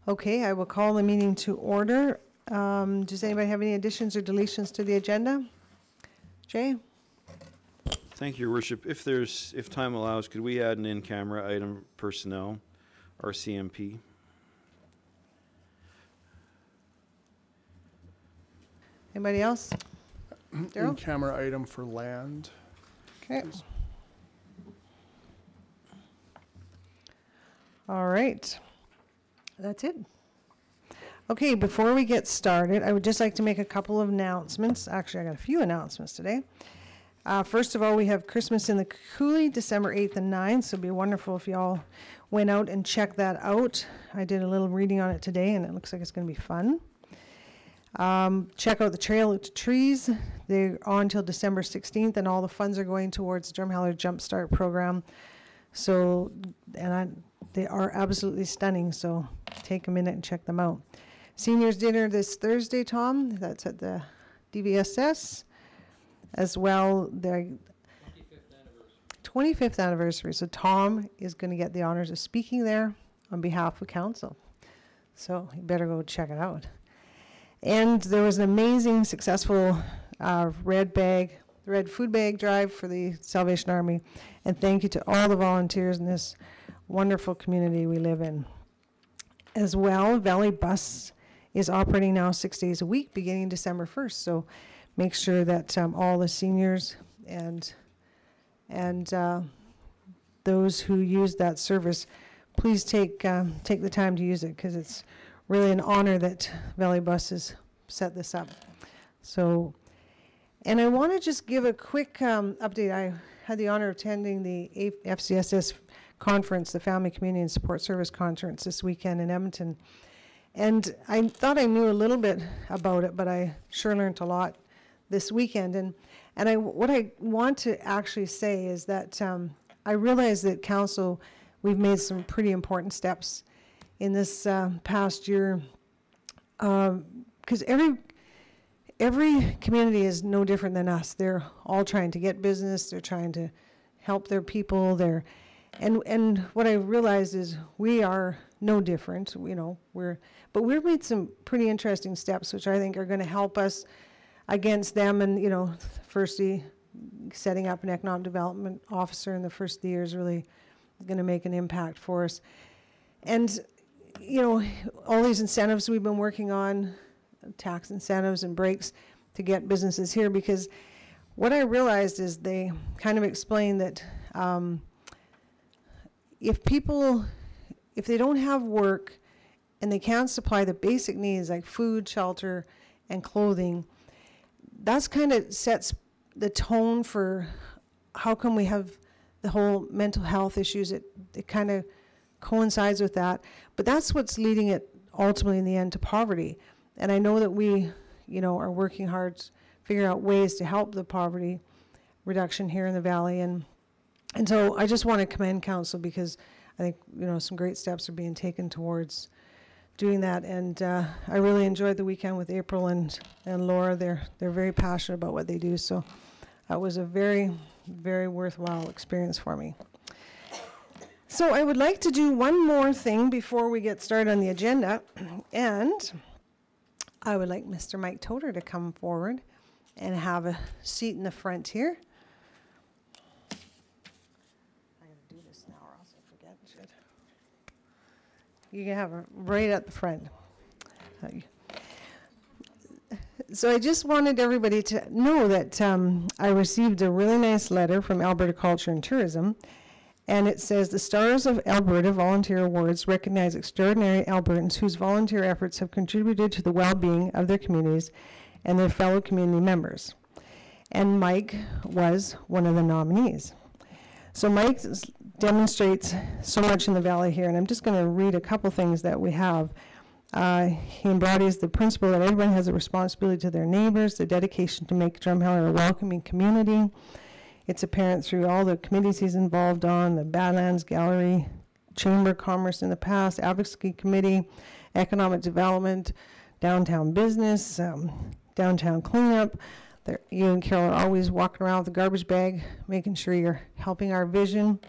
Okay, I will call the meeting to order. Does anybody have any additions or deletions to the agenda? Jay? Thank you, Your Worship. If time allows, could we add an in-camera item, personnel, RCMP? Anybody else? Daryl? In-camera item for land. Okay. All right. That's it. Okay, before we get started, I would just like to make a couple of announcements. Actually, I got a few announcements today. First of all, we have Christmas in the Coulee, December 8th and 9th, so it'd be wonderful if y'all went out and checked that out. I did a little reading on it today, and it looks like it's going to be fun. Check out the Trail to Trees. They're on until December 16th, and all the funds are going towards the Drumheller Jumpstart program. So, they are absolutely stunning, so take a minute and check them out. Seniors dinner this Thursday, Tom. That's at the DVSS. As well, their 25th anniversary. So Tom is going to get the honors of speaking there on behalf of council. So you better go check it out. And there was an amazing, successful red food bag drive for the Salvation Army. And thank you to all the volunteers in this wonderful community we live in. As well, Valley Bus is operating now 6 days a week beginning December 1st. So make sure that all the seniors and those who use that service, please take the time to use it, because it's really an honor that Valley Bus has set this up. So, and I want to just give a quick update. I had the honor of attending the FCSS conference, the Family Community and Support Service Conference this weekend in Edmonton. And I thought I knew a little bit about it, but I sure learned a lot this weekend. And what I want to actually say is that I realize that council, we've made some pretty important steps in this past year, because every community is no different than us. They're all trying to get business. They're trying to help their people. And what I realized is we are no different. You know, but we've made some pretty interesting steps, which I think are going to help us against them. And, you know, firstly, setting up an economic development officer in the first of the year is really going to make an impact for us. And, you know, all these incentives we've been working on, tax incentives and breaks to get businesses here, because what I realized is they kind of explained that if they don't have work and they can't supply the basic needs like food, shelter, and clothing, that's kind of sets the tone for how come we have the whole mental health issues. It kind of coincides with that. But that's what's leading it ultimately in the end to poverty. And I know that we, you know, are working hard to figure out ways to help the poverty reduction here in the Valley. And so I just want to commend council, because I think, you know, some great steps are being taken towards doing that. And I really enjoyed the weekend with April and Laura. They're very passionate about what they do. So that was a very, very worthwhile experience for me. So I would like to do one more thing before we get started on the agenda. And I would like Mr. Mike Toder to come forward and have a seat in the front here. I'm going to do this now or else I forget. You can have it right at the front. So I just wanted everybody to know that I received a really nice letter from Alberta Culture and Tourism, and it says the Stars of Alberta Volunteer Awards recognize extraordinary Albertans whose volunteer efforts have contributed to the well-being of their communities and their fellow community members. And Mike was one of the nominees. So Mike demonstrates so much in the Valley here, and I'm just going to read a couple things that we have. He embodies the principle that everyone has a responsibility to their neighbors, the dedication to make Drumheller a welcoming community. It's apparent through all the committees he's involved on, the Badlands Gallery, Chamber of Commerce in the past, Advocacy Committee, Economic Development, Downtown Business, Downtown Cleanup. You and Carol are always walking around with a garbage bag, making sure you're helping our vision.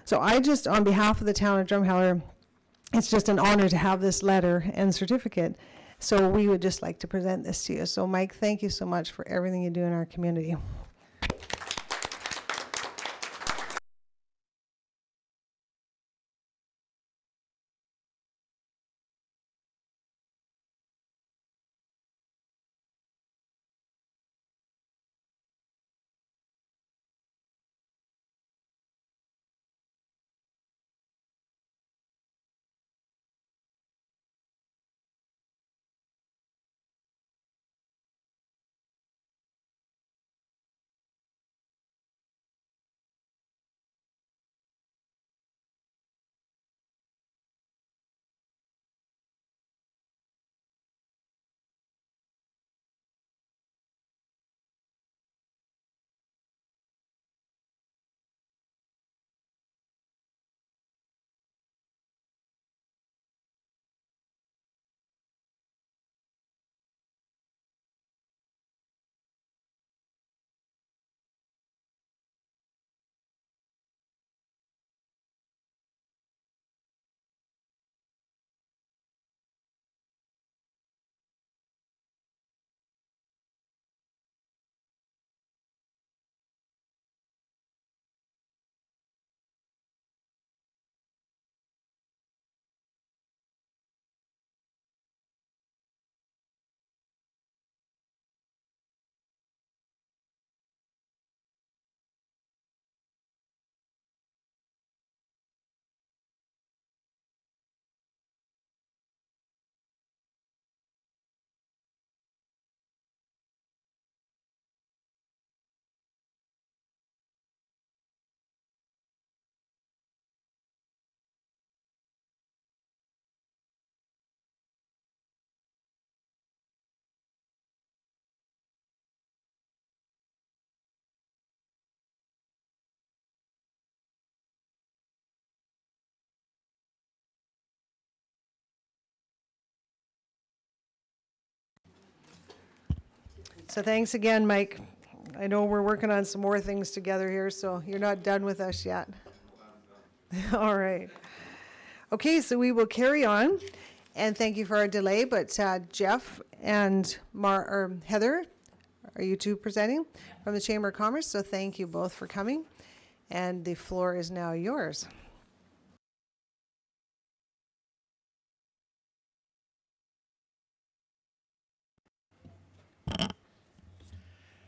So I just, on behalf of the town of Drumheller, it's just an honor to have this letter and certificate. So we would just like to present this to you. So Mike, thank you so much for everything you do in our community. So thanks again, Mike. I know we're working on some more things together here, so you're not done with us yet. All right. Okay, so we will carry on, and thank you for our delay, but Jeff and Heather, are you two presenting from the Chamber of Commerce? So thank you both for coming, and the floor is now yours.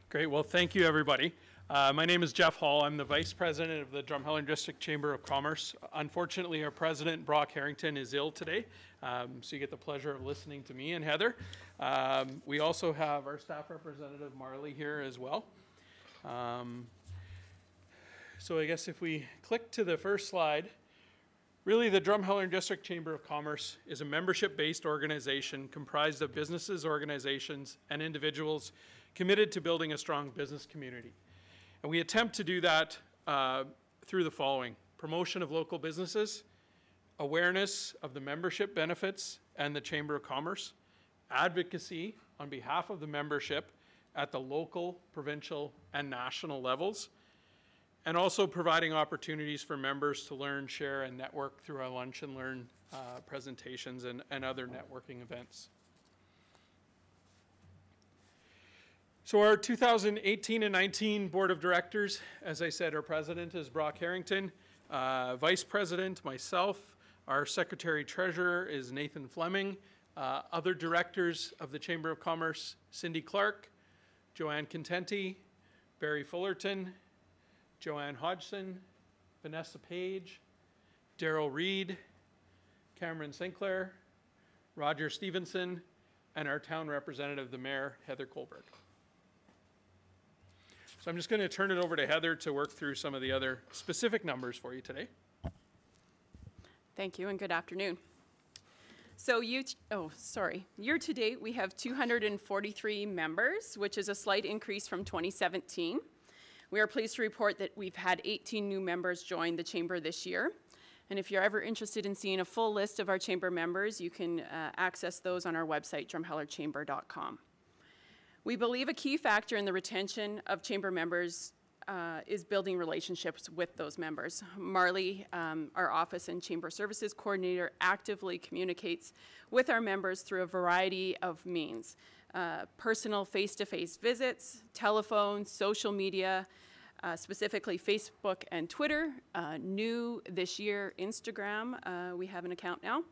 Great. Well, thank you, everybody. My name is Jeff Hall. I'm the Vice President of the Drumheller District Chamber of Commerce. Unfortunately, our President, Brock Harrington, is ill today, so you get the pleasure of listening to me and Heather. We also have our staff representative, Marley, here as well. So I guess if we click to the first slide, really the Drumheller District Chamber of Commerce is a membership-based organization comprised of businesses, organizations, and individuals committed to building a strong business community. And we attempt to do that through the following: promotion of local businesses, awareness of the membership benefits and the Chamber of Commerce, advocacy on behalf of the membership at the local, provincial, and national levels, and also providing opportunities for members to learn, share, and network through our Lunch and Learn presentations and other networking events. So our 2018 and 19 Board of Directors, as I said, our President is Brock Harrington, Vice President, myself, our Secretary Treasurer is Nathan Fleming, other Directors of the Chamber of Commerce, Cindy Clark, Joanne Contenti, Barry Fullerton, Joanne Hodgson, Vanessa Page, Daryl Reed, Cameron Sinclair, Roger Stevenson, and our town representative, the Mayor, Heather Colberg. So I'm just going to turn it over to Heather to work through some of the other specific numbers for you today. Thank you and good afternoon. So year to date we have 243 members, which is a slight increase from 2017. We are pleased to report that we've had 18 new members join the Chamber this year. And if you're ever interested in seeing a full list of our Chamber members, you can access those on our website, drumhellerchamber.com. We believe a key factor in the retention of Chamber members is building relationships with those members. Marley, our office and chamber services coordinator, actively communicates with our members through a variety of means. Personal face-to-face visits, telephone, social media, specifically Facebook and Twitter, new this year, Instagram, we have an account now,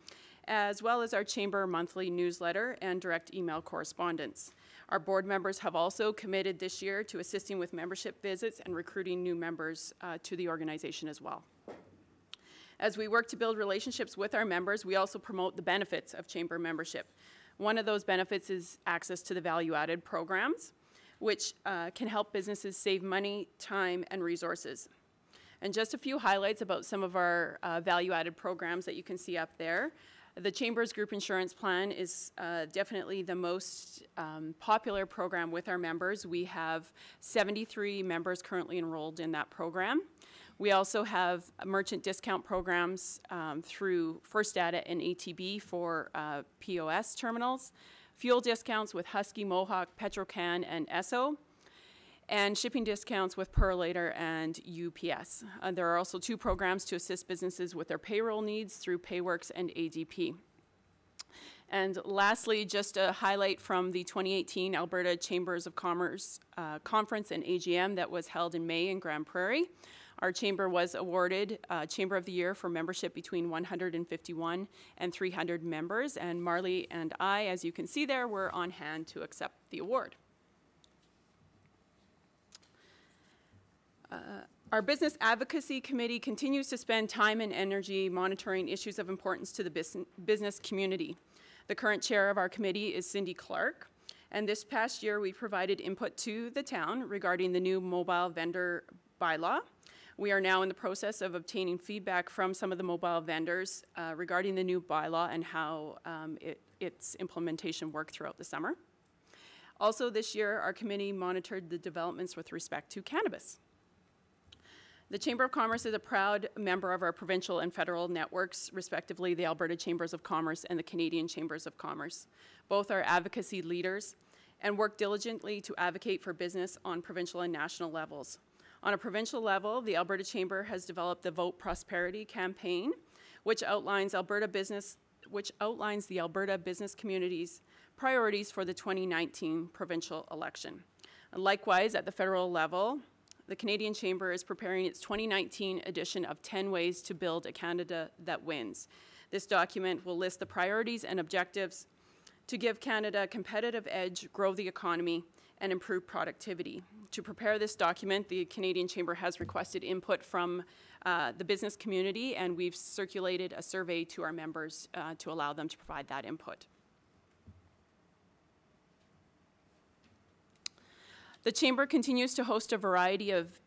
as well as our chamber monthly newsletter and direct email correspondence. Our board members have also committed this year to assisting with membership visits and recruiting new members to the organization as well. As we work to build relationships with our members, we also promote the benefits of chamber membership. One of those benefits is access to the value-added programs, which can help businesses save money, time, and resources. And just a few highlights about some of our value-added programs that you can see up there. The Chamber's Group Insurance Plan is definitely the most popular program with our members. We have 73 members currently enrolled in that program. We also have merchant discount programs through First Data and ATB for POS terminals, fuel discounts with Husky, Mohawk, Petrocan, and Esso, and shipping discounts with Perlator and UPS. There are also 2 programs to assist businesses with their payroll needs through Payworks and ADP. And lastly, just a highlight from the 2018 Alberta Chambers of Commerce Conference and AGM that was held in May in Grand Prairie. Our chamber was awarded Chamber of the Year for membership between 151 and 300 members, and Marley and I, as you can see there, were on hand to accept the award. Our Business Advocacy Committee continues to spend time and energy monitoring issues of importance to the business community. The current chair of our committee is Cindy Clark, and this past year we provided input to the town regarding the new mobile vendor bylaw. We are now in the process of obtaining feedback from some of the mobile vendors regarding the new bylaw and how its implementation worked throughout the summer. Also this year, our committee monitored the developments with respect to cannabis. The Chamber of Commerce is a proud member of our provincial and federal networks, respectively the Alberta Chambers of Commerce and the Canadian Chambers of Commerce. Both are advocacy leaders and work diligently to advocate for business on provincial and national levels. On a provincial level, the Alberta Chamber has developed the Vote Prosperity campaign, which outlines the Alberta business community's priorities for the 2019 provincial election. Likewise, at the federal level, the Canadian Chamber is preparing its 2019 edition of 10 Ways to Build a Canada That Wins. This document will list the priorities and objectives to give Canada a competitive edge, grow the economy, and improve productivity. To prepare this document, the Canadian Chamber has requested input from the business community, and we've circulated a survey to our members to allow them to provide that input. The Chamber continues to host a variety of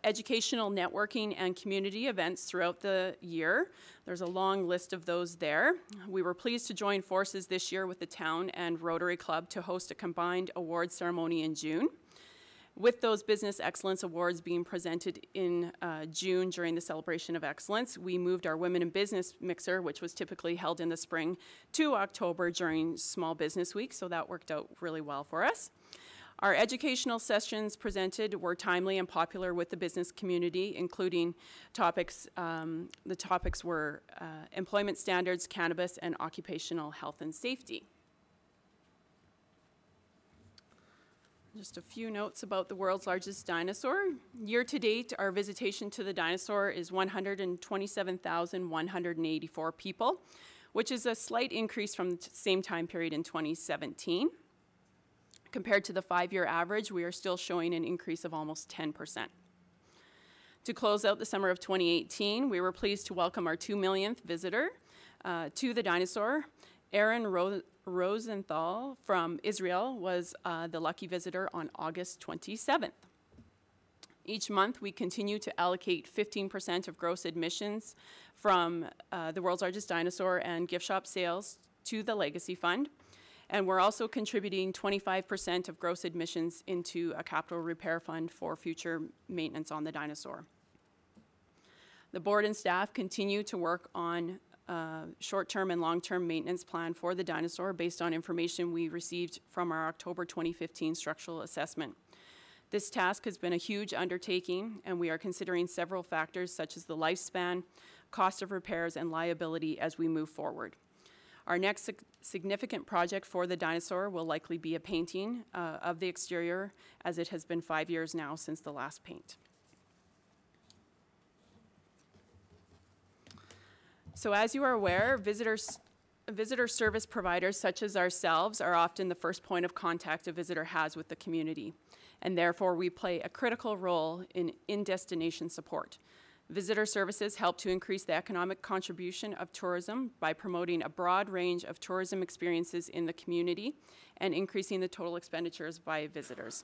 educational, networking, and community events throughout the year. There's a long list of those there. We were pleased to join forces this year with the town and Rotary Club to host a combined awards ceremony in June. With those Business Excellence Awards being presented in June during the Celebration of Excellence, we moved our Women in Business Mixer, which was typically held in the spring, to October during Small Business Week, so that worked out really well for us. Our educational sessions presented were timely and popular with the business community, including topics, the topics were employment standards, cannabis, and occupational health and safety. Just a few notes about the world's largest dinosaur. Year to date, our visitation to the dinosaur is 127,184 people, which is a slight increase from the same time period in 2017. Compared to the 5-year average, we are still showing an increase of almost 10%. To close out the summer of 2018, we were pleased to welcome our 2 millionth visitor to the dinosaur. Aaron Rosenthal from Israel was the lucky visitor on August 27th. Each month, we continue to allocate 15% of gross admissions from the world's largest dinosaur and gift shop sales to the Legacy Fund. And we're also contributing 25% of gross admissions into a capital repair fund for future maintenance on the dinosaur. The board and staff continue to work on short-term and long-term maintenance plan for the dinosaur based on information we received from our October 2015 structural assessment. This task has been a huge undertaking, and we are considering several factors such as the lifespan, cost of repairs, and liability as we move forward. Our next significant project for the dinosaur will likely be a painting of the exterior, as it has been 5 years now since the last paint. So as you are aware, visitor service providers such as ourselves are often the first point of contact a visitor has with the community, and therefore we play a critical role in in-destination support. Visitor services help to increase the economic contribution of tourism by promoting a broad range of tourism experiences in the community and increasing the total expenditures by visitors.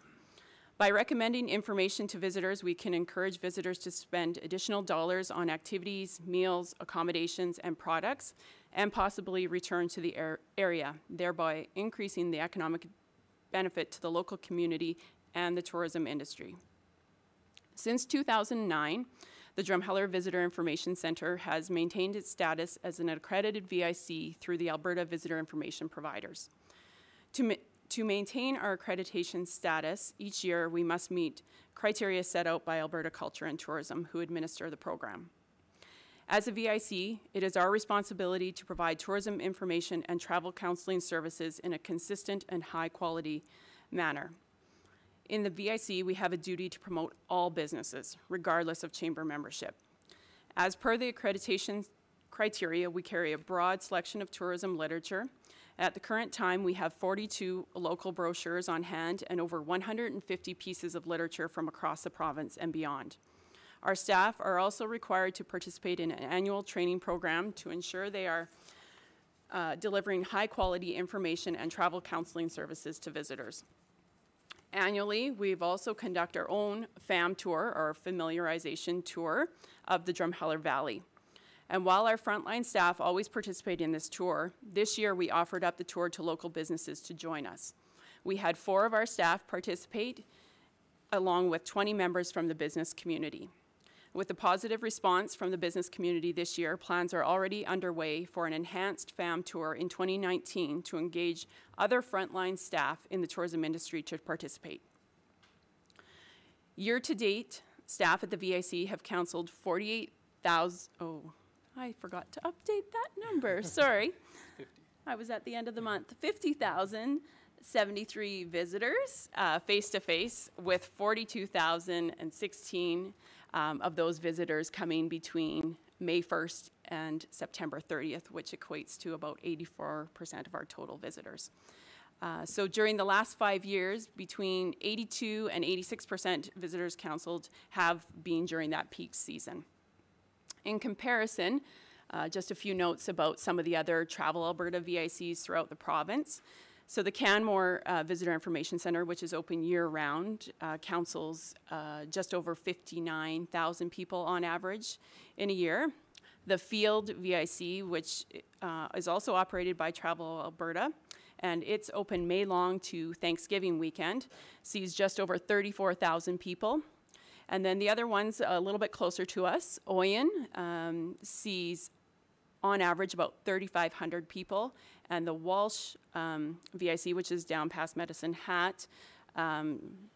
By recommending information to visitors, we can encourage visitors to spend additional dollars on activities, meals, accommodations, and products, and possibly return to the area, thereby increasing the economic benefit to the local community and the tourism industry. Since 2009, the Drumheller Visitor Information Centre has maintained its status as an accredited VIC through the Alberta Visitor Information Providers. To maintain our accreditation status, each year we must meet criteria set out by Alberta Culture and Tourism, who administer the program. As a VIC, it is our responsibility to provide tourism information and travel counseling services in a consistent and high-quality manner. In the VIC, we have a duty to promote all businesses, regardless of chamber membership. As per the accreditation criteria, we carry a broad selection of tourism literature. At the current time, we have 42 local brochures on hand and over 150 pieces of literature from across the province and beyond. Our staff are also required to participate in an annual training program to ensure they are delivering high-quality information and travel counseling services to visitors. Annually, we've also conduct our own FAM tour, or familiarization tour, of the Drumheller Valley. And while our frontline staff always participate in this tour, this year we offered up the tour to local businesses to join us. We had 4 of our staff participate, along with 20 members from the business community. With the positive response from the business community this year, plans are already underway for an enhanced FAM tour in 2019 to engage other frontline staff in the tourism industry to participate. Year to date, staff at the VIC have counseled 48,000, I forgot to update that number, sorry. 50. I was at the end of the month. 50,073 visitors face-to-face, with 42,016 of those visitors coming between May 1st and September 30th, which equates to about 84% of our total visitors. So during the last 5 years, between 82 and 86% visitors counseled have been during that peak season. In comparison, just a few notes about some of the other Travel Alberta VICs throughout the province. So the Canmore Visitor Information Centre, which is open year-round, counsels just over 59,000 people on average in a year. The Field VIC, which is also operated by Travel Alberta, and it's open May long to Thanksgiving weekend, sees just over 34,000 people. And then the other ones a little bit closer to us, Oyen sees on average about 3,500 people, and the Walsh VIC, which is down past Medicine Hat,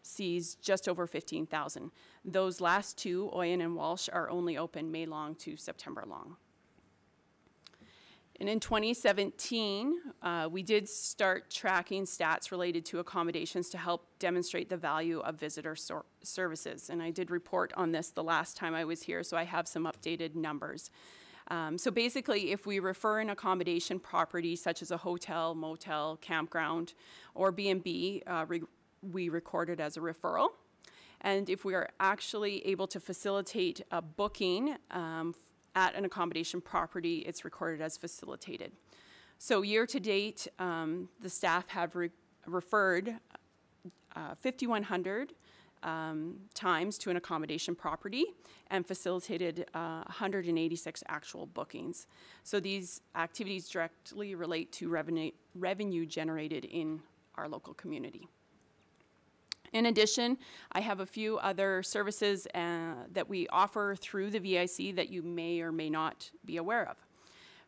sees just over 15,000. Those last two, Oyen and Walsh, are only open May long to September long. And in 2017, we did start tracking stats related to accommodations to help demonstrate the value of visitor services. And I did report on this the last time I was here, so I have some updated numbers. So basically, if we refer an accommodation property such as a hotel, motel, campground, or B&B, we record it as a referral. And if we are actually able to facilitate a booking at an accommodation property, it's recorded as facilitated. So year to date, the staff have referred 5,100 times to an accommodation property and facilitated 186 actual bookings. So these activities directly relate to revenue generated in our local community. In addition, I have a few other services that we offer through the VIC that you may or may not be aware of.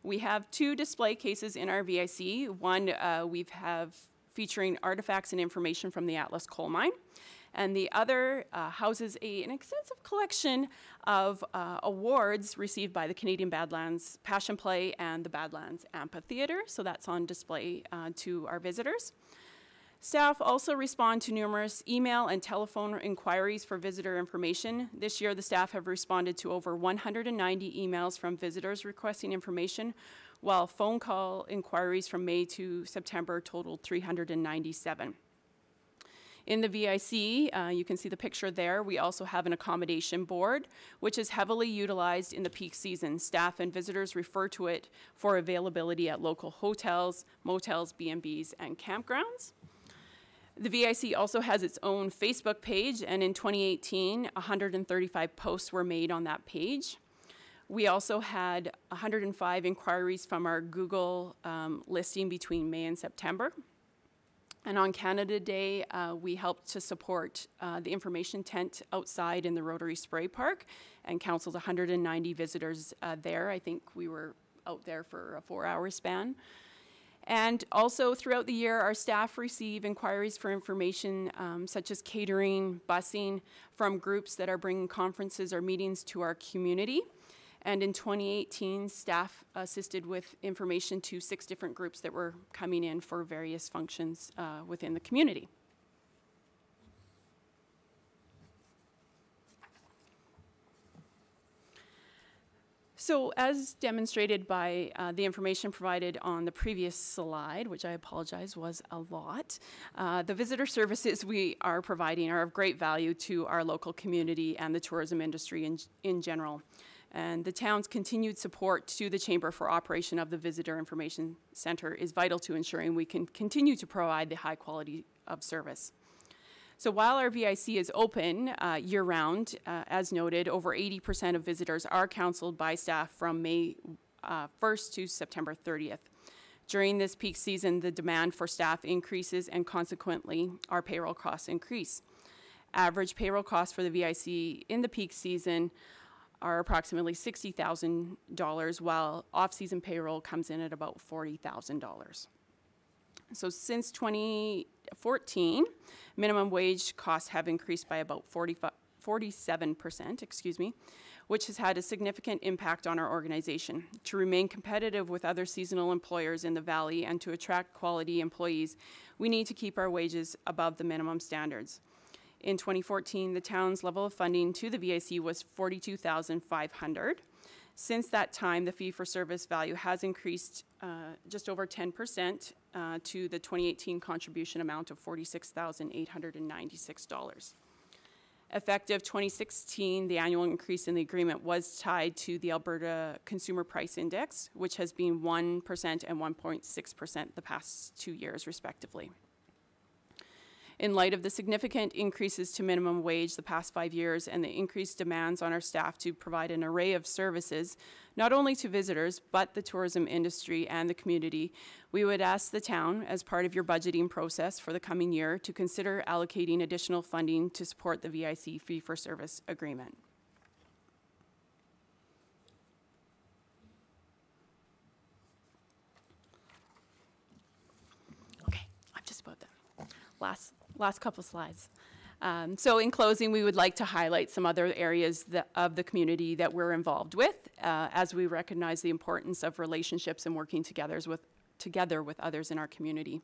We have 2 display cases in our VIC. One we have featuring artifacts and information from the Atlas coal mine, And the other houses an extensive collection of awards received by the Canadian Badlands Passion Play and the Badlands Amphitheatre. So that's on display to our visitors. Staff also respond to numerous email and telephone inquiries for visitor information. This year, the staff have responded to over 190 emails from visitors requesting information, while phone call inquiries from May to September totaled 397. In the VIC, you can see the picture there, we also have an accommodation board, which is heavily utilized in the peak season. Staff and visitors refer to it for availability at local hotels, motels, B&Bs, and campgrounds. The VIC also has its own Facebook page, and in 2018, 135 posts were made on that page. We also had 105 inquiries from our Google listing between May and September. And on Canada Day, we helped to support the information tent outside in the Rotary Spray Park and counseled 190 visitors there. I think we were out there for a 4-hour span. And also throughout the year, our staff receive inquiries for information such as catering, busing from groups that are bringing conferences or meetings to our community. And in 2018, staff assisted with information to 6 different groups that were coming in for various functions within the community. So as demonstrated by the information provided on the previous slide, which I apologize was a lot, the visitor services we are providing are of great value to our local community and the tourism industry in general. And the town's continued support to the Chamber for operation of the Visitor Information Center is vital to ensuring we can continue to provide the high quality of service. So while our VIC is open year-round, as noted, over 80% of visitors are counseled by staff from May 1st to September 30th. During this peak season, the demand for staff increases and consequently our payroll costs increase. Average payroll costs for the VIC in the peak season are approximately $60,000, while off-season payroll comes in at about $40,000. So since 2014, minimum wage costs have increased by about 47%, which has had a significant impact on our organization. To remain competitive with other seasonal employers in the Valley and to attract quality employees, we need to keep our wages above the minimum standards. In 2014, the town's level of funding to the VIC was $42,500. Since that time, the fee-for-service value has increased just over 10% to the 2018 contribution amount of $46,896. Effective 2016, the annual increase in the agreement was tied to the Alberta Consumer Price Index, which has been 1% and 1.6% the past 2 years, respectively. In light of the significant increases to minimum wage the past 5 years and the increased demands on our staff to provide an array of services, not only to visitors, but the tourism industry and the community, we would ask the town, as part of your budgeting process for the coming year, to consider allocating additional funding to support the VIC fee-for-service agreement. Okay, I'm just about done. Last couple slides. So in closing, we would like to highlight some other areas of the community that we're involved with as we recognize the importance of relationships and working together with others in our community.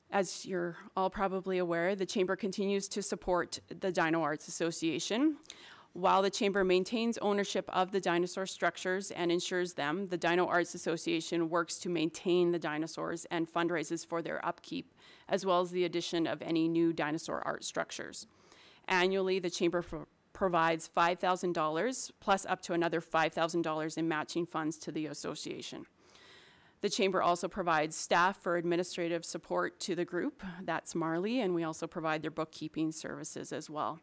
As you're all probably aware, the Chamber continues to support the Dino Arts Association. While the Chamber maintains ownership of the dinosaur structures and insures them, the Dino Arts Association works to maintain the dinosaurs and fundraises for their upkeep, as well as the addition of any new dinosaur art structures. Annually, the Chamber provides $5,000 plus up to another $5,000 in matching funds to the association. The Chamber also provides staff for administrative support to the group, that's Marley, and we also provide their bookkeeping services as well.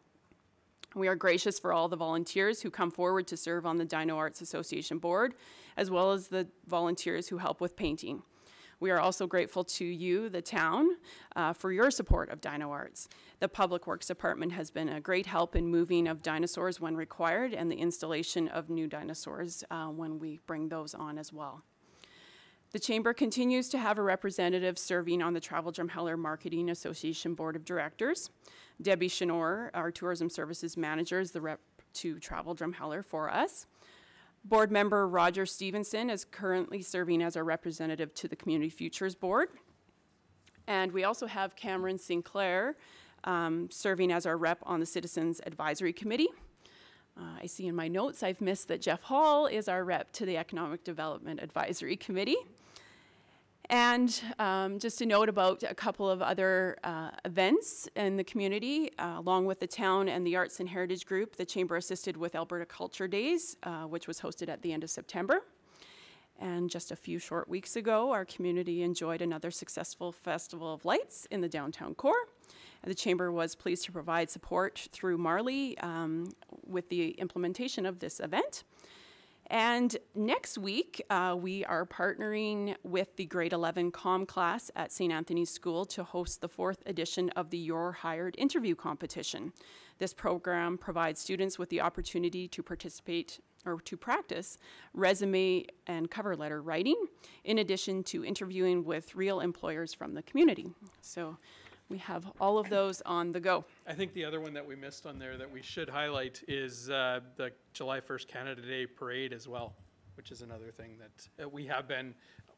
We are gracious for all the volunteers who come forward to serve on the Dino Arts Association board, as well as the volunteers who help with painting. We are also grateful to you, the town, for your support of Dino Arts. The Public Works Department has been a great help in moving of dinosaurs when required and the installation of new dinosaurs when we bring those on as well. The Chamber continues to have a representative serving on the Travel Drumheller Marketing Association Board of Directors. Debbie Chenor, our Tourism Services Manager, is the rep to Travel Drumheller for us. Board member Roger Stevenson is currently serving as our representative to the Community Futures Board. And we also have Cameron Sinclair serving as our rep on the Citizens Advisory Committee. I see in my notes I've missed that Jeff Hall is our rep to the Economic Development Advisory Committee. And just a note about a couple of other events in the community. Along with the town and the Arts and Heritage Group, the Chamber assisted with Alberta Culture Days, which was hosted at the end of September. And just a few short weeks ago, our community enjoyed another successful Festival of Lights in the downtown core. The Chamber was pleased to provide support through Marley with the implementation of this event. And next week, we are partnering with the grade 11 comm class at St. Anthony's School to host the 4th edition of the Your Hired interview competition. This program provides students with the opportunity to participate or to practice resume and cover letter writing, in addition to interviewing with real employers from the community. So we have all of those on the go. I think the other one that we missed on there that we should highlight is the July 1st Canada Day Parade as well, which is another thing that we have been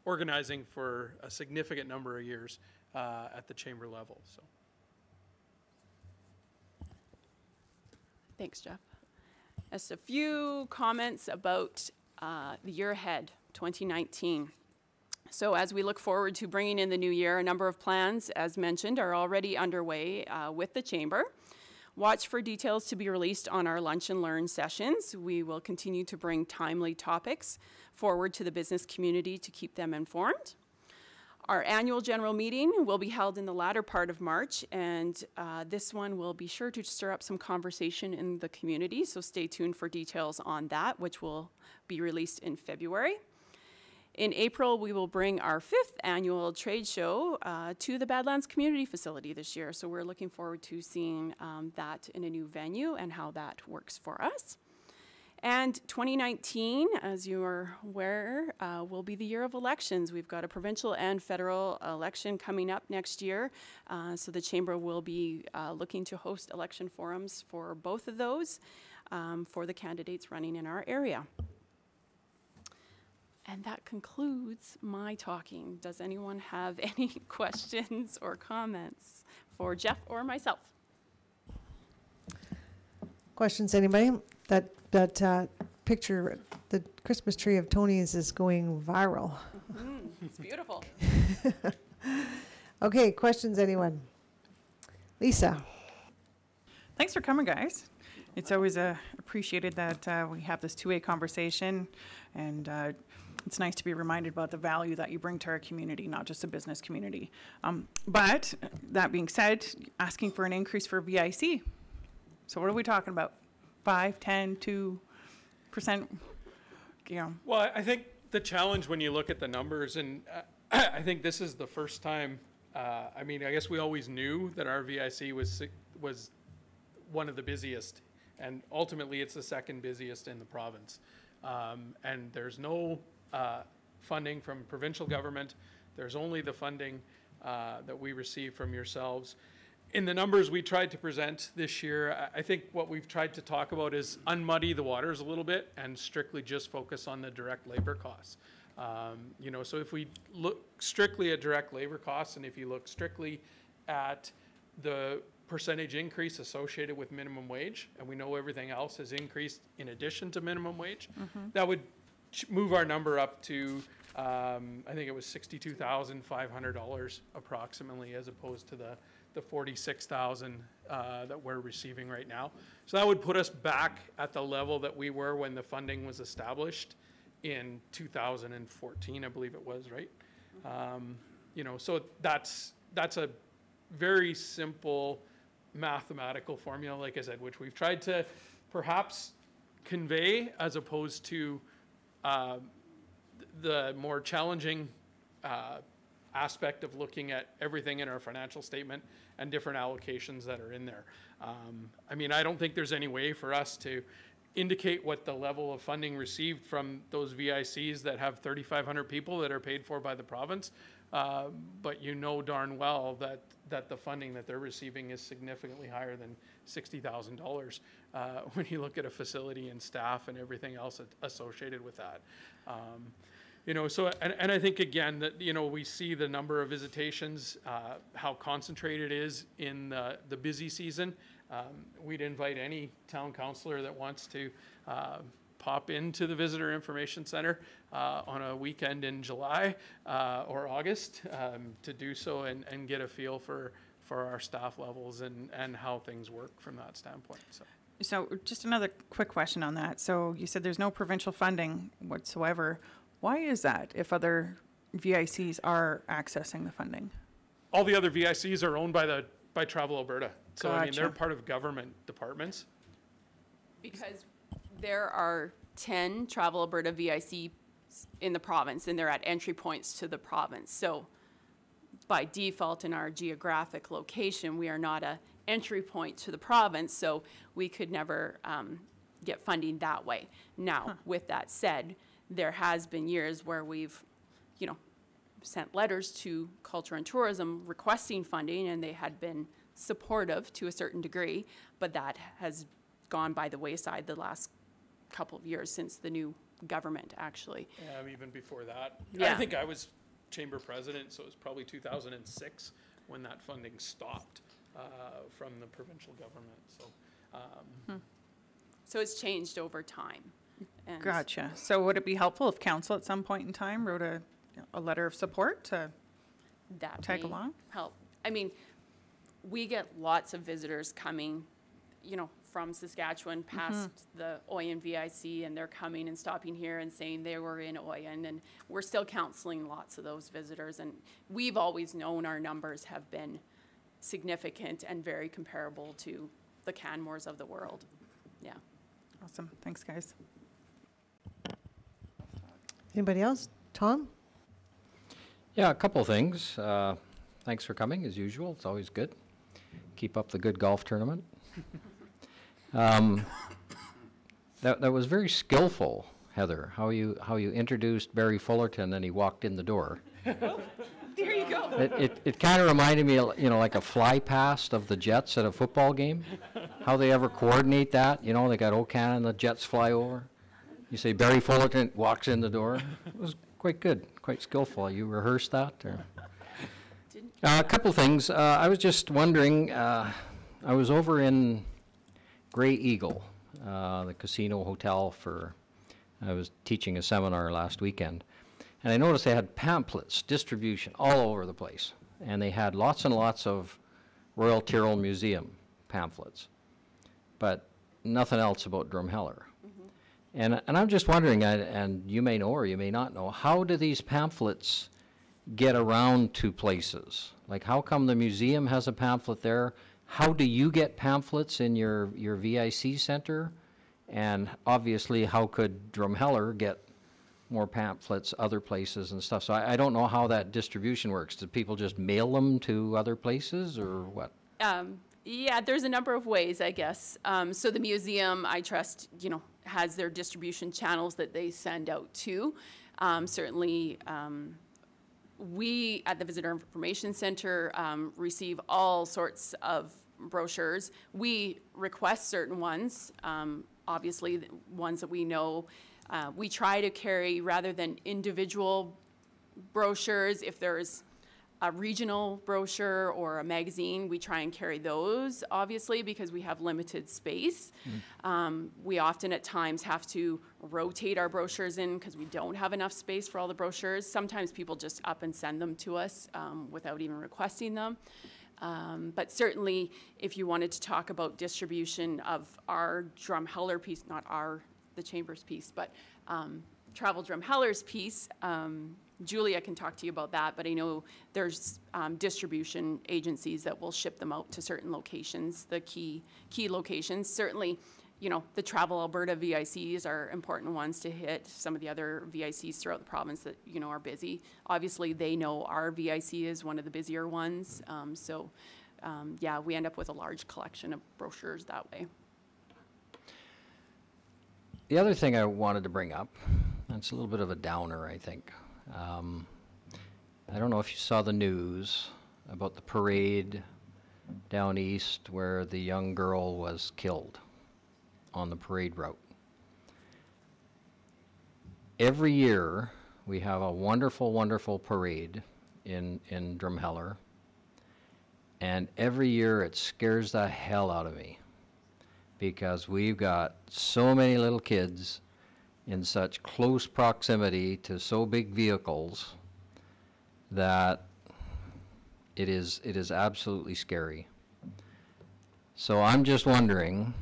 organizing for a significant number of years at the Chamber level. So. Thanks, Jeff. Just a few comments about the year ahead, 2019. So as we look forward to bringing in the new year, a number of plans, as mentioned, are already underway with the Chamber. Watch for details to be released on our Lunch and Learn sessions. We will continue to bring timely topics forward to the business community to keep them informed. Our annual general meeting will be held in the latter part of March, and this one will be sure to stir up some conversation in the community, so stay tuned for details on that, which will be released in February. In April, we will bring our 5th annual trade show to the Badlands Community Facility this year, so we're looking forward to seeing that in a new venue and how that works for us. And 2019, as you are aware, will be the year of elections. We've got a provincial and federal election coming up next year, so the Chamber will be looking to host election forums for both of those for the candidates running in our area. And that concludes my talking. Does anyone have any questions or comments for Jeff or myself? Questions, anybody? That picture, the Christmas tree of Tony's is going viral. It's beautiful. Okay, questions, anyone? Lisa? Thanks for coming, guys. It's always appreciated that we have this two-way conversation, and it's nice to be reminded about the value that you bring to our community, not just the business community. But that being said, asking for an increase for VIC. So what are we talking about? 5, 10, 2%? You know. Well, I think the challenge when you look at the numbers, and I think this is the first time, I mean, I guess we always knew that our VIC was one of the busiest, and ultimately it's the second busiest in the province. And there's no funding from provincial government. There's only the funding that we receive from yourselves. In the numbers we tried to present this year, I think what we've tried to talk about is unmuddy the waters a little bit and strictly just focus on the direct labor costs. You know, so if we look strictly at direct labor costs, and if you look strictly at the percentage increase associated with minimum wage, and we know everything else has increased in addition to minimum wage, that would move our number up to, I think it was $62,500 approximately, as opposed to the 46,000 that we're receiving right now. So that would put us back at the level that we were when the funding was established in 2014, I believe it was, right? You know, so that's a very simple mathematical formula, like I said, which we've tried to perhaps convey, as opposed to the more challenging aspect of looking at everything in our financial statement and different allocations that are in there. I mean, I don't think there's any way for us to indicate what the level of funding received from those VICs that have 3,500 people that are paid for by the province. But you know darn well that the funding that they're receiving is significantly higher than $60,000 when you look at a facility and staff and everything else associated with that. You know, so, and I think again that, you know, we see the number of visitations, how concentrated it is in the busy season. We'd invite any town councillor that wants to pop into the Visitor Information Center on a weekend in July or August to do so and get a feel for our staff levels and how things work from that standpoint. So just another quick question on that. So you said there's no provincial funding whatsoever. Why is that if other VICs are accessing the funding? All the other VICs are owned by Travel Alberta. So I mean, they're Gotcha. part of government departments. Because there are 10 Travel Alberta VICs in the province, and they're at entry points to the province. So by default in our geographic location, we are not a entry point to the province, so we could never get funding that way. Now, with that said, there has been years where we've, you know, sent letters to Culture and Tourism requesting funding, and they had been supportive to a certain degree, but that has gone by the wayside the last couple of years since the new government, actually. Even before that. Yeah. I think I was chamber president, so it was probably 2006 when that funding stopped from the provincial government. So, So it's changed over time. And Gotcha. So would it be helpful if council at some point in time wrote a letter of support to that tag may along? help. I mean, we get lots of visitors coming, you know, from Saskatchewan past the Oyen VIC, and they're coming and stopping here and saying they were in Oyen, and we're still counseling lots of those visitors, and we've always known our numbers have been significant and very comparable to the Canmores of the world. Yeah. Awesome. Thanks, guys. Anybody else? Tom? Yeah, a couple things. Thanks for coming, as usual. It's always good. Keep up the good golf tournament. That was very skillful, Heather, how you introduced Barry Fullerton and he walked in the door. There you go. It kind of reminded me, you know, like a fly past of the Jets at a football game. How they ever coordinate that, you know, they got O'Cannon and the Jets fly over. You say Barry Fullerton walks in the door. It was quite good, quite skillful. You rehearsed that? Or? A couple things. I was just wondering, I was over in Grey Eagle, the casino hotel I was teaching a seminar last weekend. And I noticed they had pamphlets, distribution, all over the place. And they had lots and lots of Royal Tyrrell Museum pamphlets, but nothing else about Drumheller. And I'm just wondering, and you may know or you may not know, how do these pamphlets get around to places? Like, how come the museum has a pamphlet there? How do you get pamphlets in your VIC center? And obviously, how could Drumheller get more pamphlets other places and stuff? So I don't know how that distribution works. Do people just mail them to other places or what? Yeah, there's a number of ways, I guess. So the museum, I trust, you know, has their distribution channels that they send out to. Certainly, we at the Visitor Information Center receive all sorts of brochures. We request certain ones, obviously the ones that we know. We try to carry, rather than individual brochures, if there's a regional brochure or a magazine, we try and carry those, obviously, because we have limited space. We often at times have to rotate our brochures in because we don't have enough space for all the brochures. Sometimes people just up and send them to us without even requesting them. But certainly, if you wanted to talk about distribution of our Drumheller piece, not the Chamber's piece, but Travel Drumheller's piece, Julia can talk to you about that, but I know there's distribution agencies that will ship them out to certain locations, the key locations. Certainly, you know, the Travel Alberta VICs are important ones to hit. Some of the other VICs throughout the province that, you know, are busy. Obviously, they know our VIC is one of the busier ones. Yeah, we end up with a large collection of brochures that way. The other thing I wanted to bring up, and it's a little bit of a downer, I think. I don't know if you saw the news about the parade down east where the young girl was killed on the parade route. Every year, we have a wonderful, wonderful parade in Drumheller, and every year it scares the hell out of me because we've got so many little kids in such close proximity to so big vehicles that it is absolutely scary. So I'm just wondering,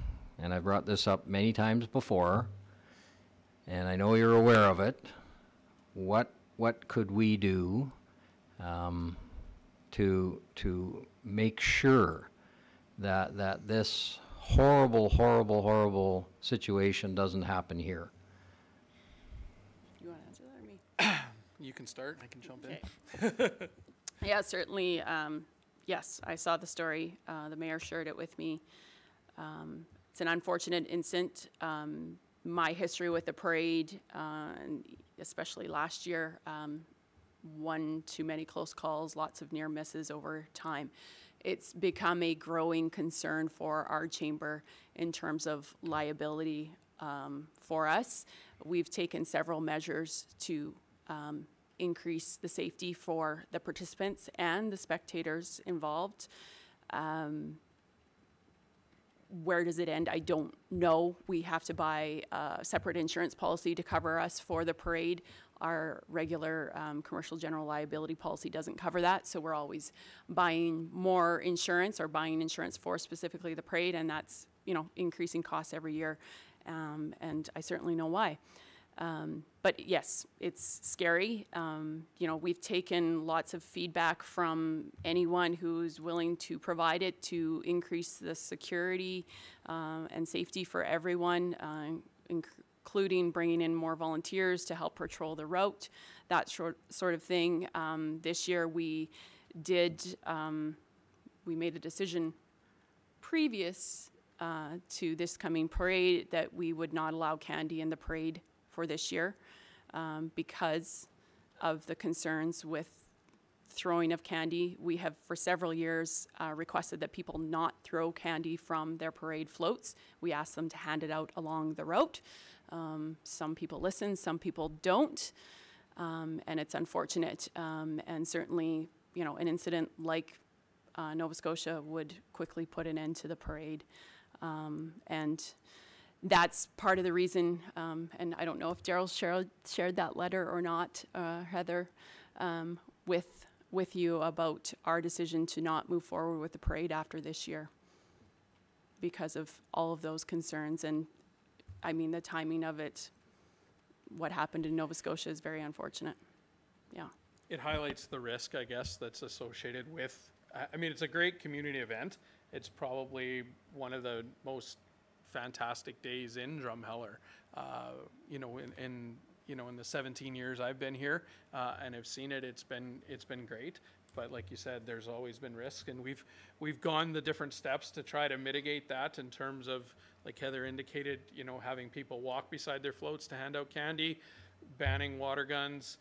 and I brought this up many times before, and I know you're aware of it, what could we do to make sure that this horrible situation doesn't happen here? You want to answer that or me? You can start, I can jump in. Okay. Yeah, certainly. Yes, I saw the story. The mayor shared it with me. It's an unfortunate incident. My history with the parade, and especially last year, one too many close calls, lots of near misses over time. It's become a growing concern for our chamber in terms of liability for us. We've taken several measures to increase the safety for the participants and the spectators involved. Where does it end? I don't know. We have to buy a separate insurance policy to cover us for the parade. Our regular commercial general liability policy doesn't cover that, so we're always buying more insurance or buying insurance for specifically the parade, and that's, you know, increasing costs every year, and I certainly know why. But yes, it's scary. You know, we've taken lots of feedback from anyone who's willing to provide it to increase the security and safety for everyone, including bringing in more volunteers to help patrol the route, that sort of thing. This year we made a decision previous to this coming parade that we would not allow candy in the parade for this year because of the concerns with throwing of candy. We have for several years requested that people not throw candy from their parade floats. We ask them to hand it out along the route. Some people listen, some people don't, and it's unfortunate. And certainly, you know, an incident like Nova Scotia would quickly put an end to the parade. And that's part of the reason, and I don't know if Daryl shared that letter or not, Heather, with you about our decision to not move forward with the parade after this year because of all of those concerns. And I mean, the timing of it, what happened in Nova Scotia is very unfortunate. Yeah. It highlights the risk, I guess, that's associated with, I mean, it's a great community event. It's probably one of the most fantastic days in Drumheller. You know, in the 17 years I've been here and have seen it, it's been great. But like you said, there's always been risk, and we've gone the different steps to try to mitigate that in terms of, like Heather indicated, you know, having people walk beside their floats to hand out candy, banning water guns.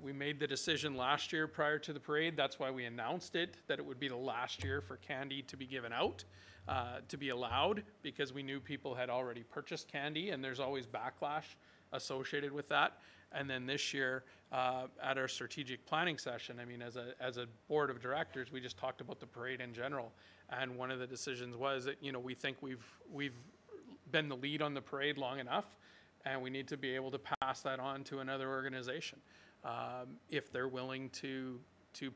We made the decision last year prior to the parade. That's why we announced it, that it would be the last year for candy to be given out, to be allowed, because we knew people had already purchased candy, and there's always backlash associated with that. And then this year, at our strategic planning session, I mean, as a board of directors, we just talked about the parade in general. And one of the decisions was that, you know, we think we've been the lead on the parade long enough, and we need to be able to pass that on to another organization if they're willing to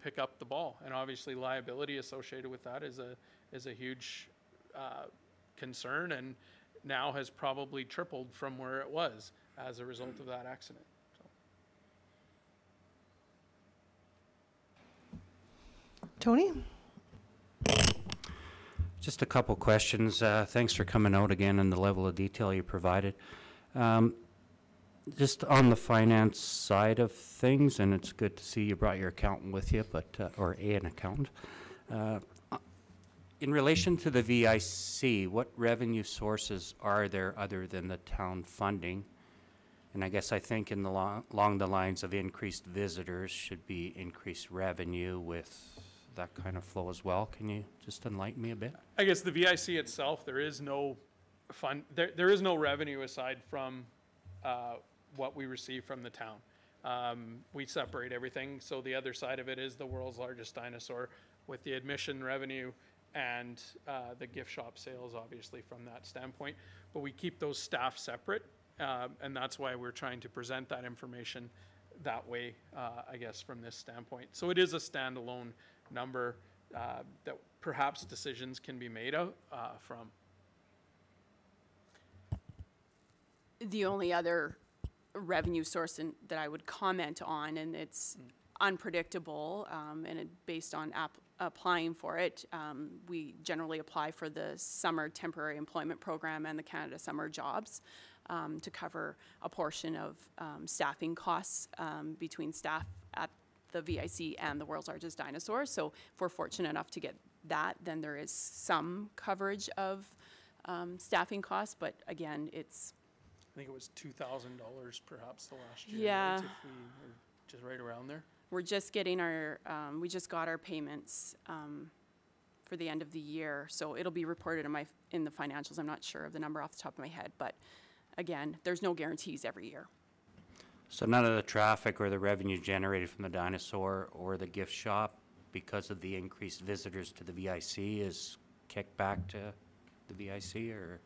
pick up the ball. And obviously liability associated with that is a huge concern, and now has probably tripled from where it was as a result of that accident. Tony? Just a couple questions. Thanks for coming out again and the level of detail you provided. Just on the finance side of things, and it's good to see you brought your accountant with you, but or an accountant. In relation to the VIC, what revenue sources are there other than the town funding? And I guess I think in the along the lines of increased visitors should be increased revenue with that kind of flow as well. Can you just enlighten me a bit? I guess the VIC itself, there is no fund, there is no revenue aside from what we receive from the town. We separate everything, so the other side of it is the world's largest dinosaur with the admission revenue and the gift shop sales, obviously, from that standpoint. But we keep those staff separate, and that's why we're trying to present that information that way, I guess, from this standpoint. So it is a standalone number that perhaps decisions can be made out from. The only other revenue source that I would comment on, and it's unpredictable, and based on applying for it, we generally apply for the Summer Temporary Employment Program and the Canada Summer Jobs to cover a portion of staffing costs between staff at the VIC and the world's largest dinosaur. So if we're fortunate enough to get that, then there is some coverage of staffing costs, but again, it's I think it was $2,000 perhaps the last year. Yeah. Right? If we were just right around there. we're just getting our, we just got our payments for the end of the year, so it'll be reported in the financials. I'm not sure of the number off the top of my head, but again, there's no guarantees every year. So none of the traffic or the revenue generated from the dinosaur or the gift shop because of the increased visitors to the VIC is kicked back to the VIC, or?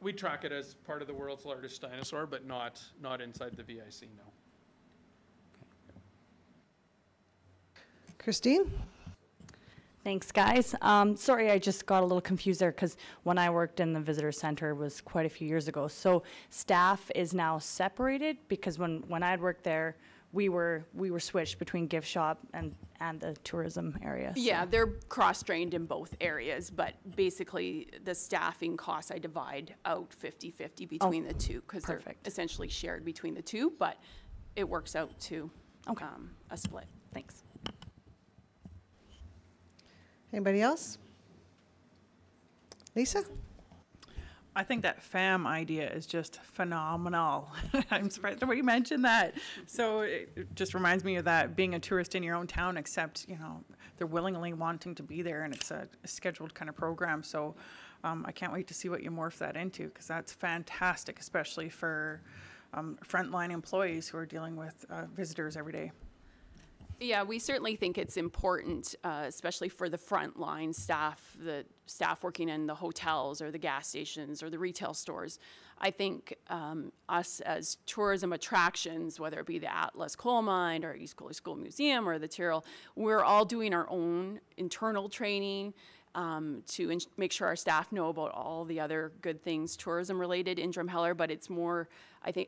We track it as part of the world's largest dinosaur, but not inside the VIC, no. Christine? Thanks, guys. Sorry, I just got a little confused there because when I worked in the visitor center was quite a few years ago. So staff is now separated because when I'd worked there, we were switched between gift shop and the tourism area. So. Yeah, they're cross-trained in both areas, but basically the staffing costs I divide out 50-50 between the two because they're essentially shared between the two, but it works out to a split. Thanks. Anybody else? Lisa? I think that FAM idea is just phenomenal. I'm surprised that you mentioned that. So it just reminds me of that being a tourist in your own town, except, you know, they're willingly wanting to be there and it's a scheduled kind of program. So I can't wait to see what you morph that into because that's fantastic, especially for frontline employees who are dealing with visitors every day. Yeah, we certainly think it's important, especially for the frontline staff, the staff working in the hotels or the gas stations or the retail stores. I think us as tourism attractions, whether it be the Atlas Coal Mine or East Coast School Museum or the Tyrrell, we're all doing our own internal training to make sure our staff know about all the other good things tourism related in Drumheller, but it's more,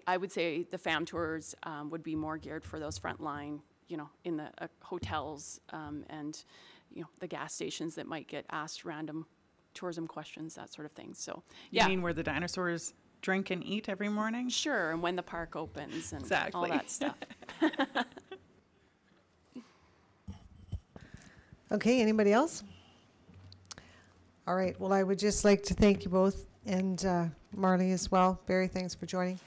I would say the FAM tours would be more geared for those frontline, you know, in the hotels and, you know, the gas stations that might get asked random tourism questions, that sort of thing. So, yeah. You mean where the dinosaurs drink and eat every morning? Sure, and when the park opens and exactly. all that stuff. Okay, anybody else? All right, well, I would just like to thank you both and Marley as well. Barry, thanks for joining.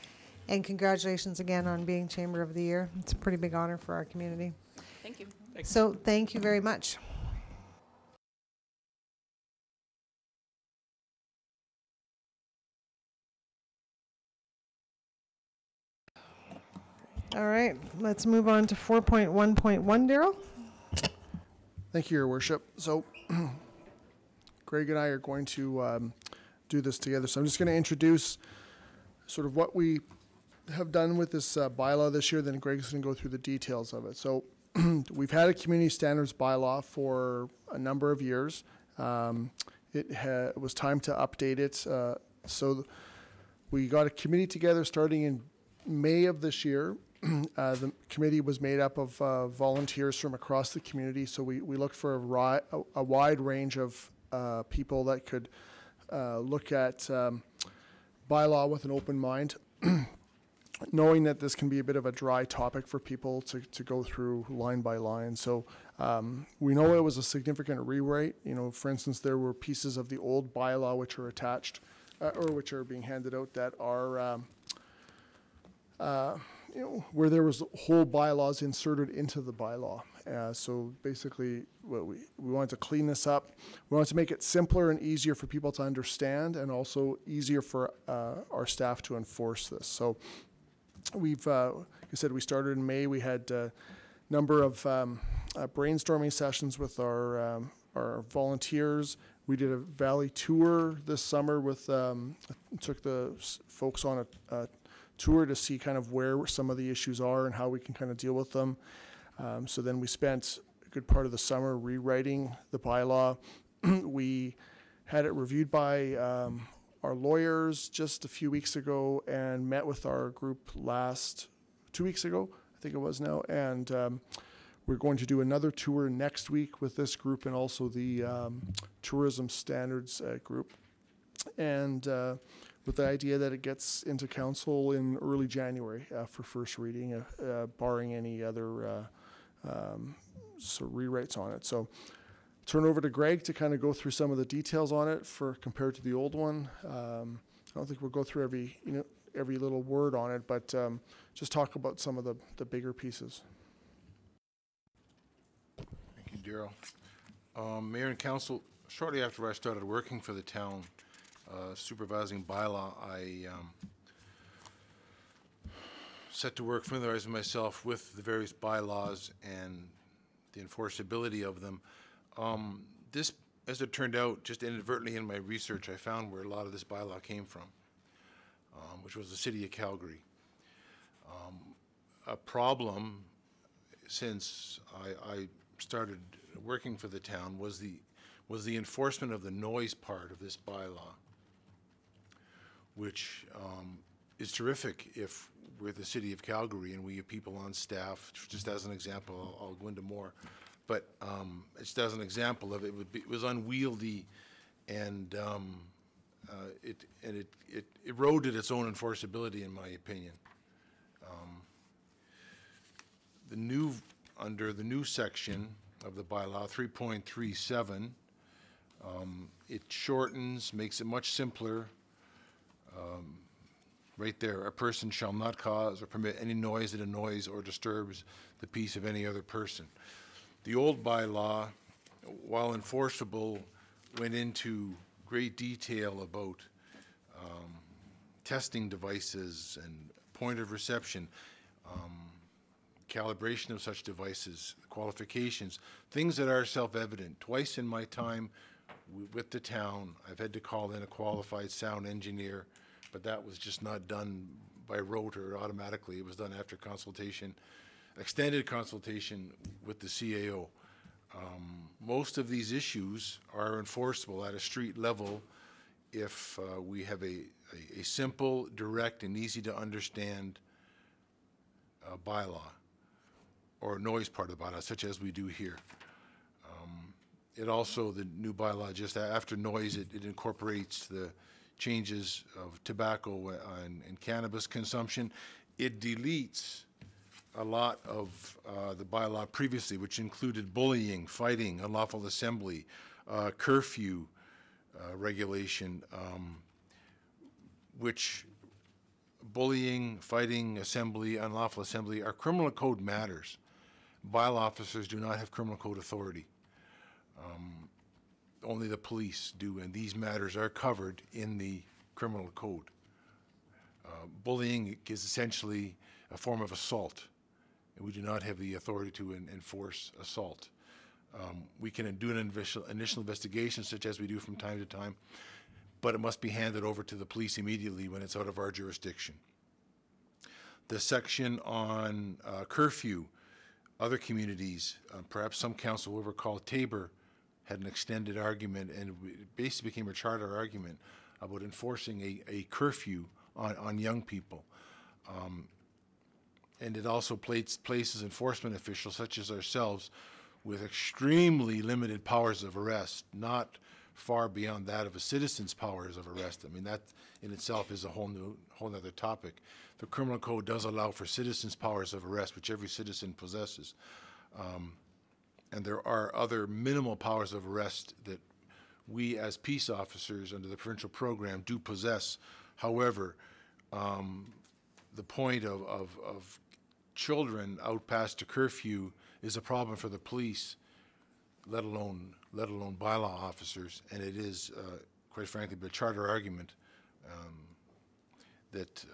And congratulations again on being Chamber of the Year. It's a pretty big honor for our community. Thank you. So thank you very much. All right, let's move on to 4.1.1, Daryl. Thank you, Your Worship. So Greg and I are going to do this together. So I'm just going to introduce sort of what we have done with this bylaw this year, then Greg's going to go through the details of it. So we've had a community standards bylaw for a number of years. It was time to update it. So we got a committee together starting in May of this year. The committee was made up of volunteers from across the community. So we looked for a wide range of people that could look at bylaw with an open mind. knowing that this can be a bit of a dry topic for people to go through line by line. So we know it was a significant rewrite. You know, for instance, there were pieces of the old bylaw which are attached or which are being handed out that are, you know, where there was whole bylaws inserted into the bylaw. So basically, what we wanted to clean this up. We wanted to make it simpler and easier for people to understand, and also easier for our staff to enforce this. So we've, like I said, we started in May. We had a number of brainstorming sessions with our volunteers. We did a valley tour this summer with, took the folks on a tour to see kind of where some of the issues are and how we can kind of deal with them. So then we spent a good part of the summer rewriting the bylaw. We had it reviewed by our lawyers just a few weeks ago and met with our group 2 weeks ago, I think it was now. And we're going to do another tour next week with this group and also the tourism standards group. And with the idea that it gets into council in early January for first reading, barring any other rewrites on it. So turn over to Greg to kind of go through some of the details on it for compared to the old one. I don't think we'll go through every little word on it, but just talk about some of the bigger pieces. Thank you, Daryl. Mayor and Council, shortly after I started working for the town, supervising bylaw, I set to work familiarizing myself with the various bylaws and the enforceability of them. This, as it turned out, just inadvertently in my research, I found where a lot of this bylaw came from, which was the city of Calgary. A problem since I started working for the town was the enforcement of the noise part of this bylaw, which is terrific if we're the city of Calgary and we have people on staff. Just as an example, I'll go into more, but just as an example of it, it was unwieldy, and it eroded its own enforceability, in my opinion. Under the new section of the bylaw, 3.37, it shortens, makes it much simpler. Right there, a person shall not cause or permit any noise that annoys or disturbs the peace of any other person. The old bylaw, while enforceable, went into great detail about testing devices and point of reception, calibration of such devices, qualifications, things that are self-evident. Twice in my time with the town, I've had to call in a qualified sound engineer, but that was just not done by rote or automatically. It was done after consultation, extended consultation with the CAO. Most of these issues are enforceable at a street level if we have a simple, direct, and easy to understand bylaw or noise part of the bylaw, such as we do here. It also, the new bylaw, just after noise, it incorporates the changes of tobacco and cannabis consumption. It deletes a lot of the bylaw previously, which included bullying, fighting, unlawful assembly, curfew regulation, which bullying, fighting, assembly, unlawful assembly are criminal code matters. Bylaw officers do not have criminal code authority. Only the police do, and these matters are covered in the criminal code. Bullying is essentially a form of assault, and we do not have the authority to enforce assault. We can do an initial investigation, such as we do from time to time, but it must be handed over to the police immediately when it's out of our jurisdiction. The section on curfew, other communities, perhaps some council will recall Tabor had an extended argument, and it basically became a charter argument about enforcing a curfew on young people. And it also places enforcement officials such as ourselves with extremely limited powers of arrest, not far beyond that of a citizen's powers of arrest. I mean, that in itself is a whole other topic. The criminal code does allow for citizens' powers of arrest, which every citizen possesses. And there are other minimal powers of arrest that we as peace officers under the provincial program do possess. However, the point of children out past a curfew is a problem for the police, let alone bylaw officers, and it is, quite frankly, the charter argument that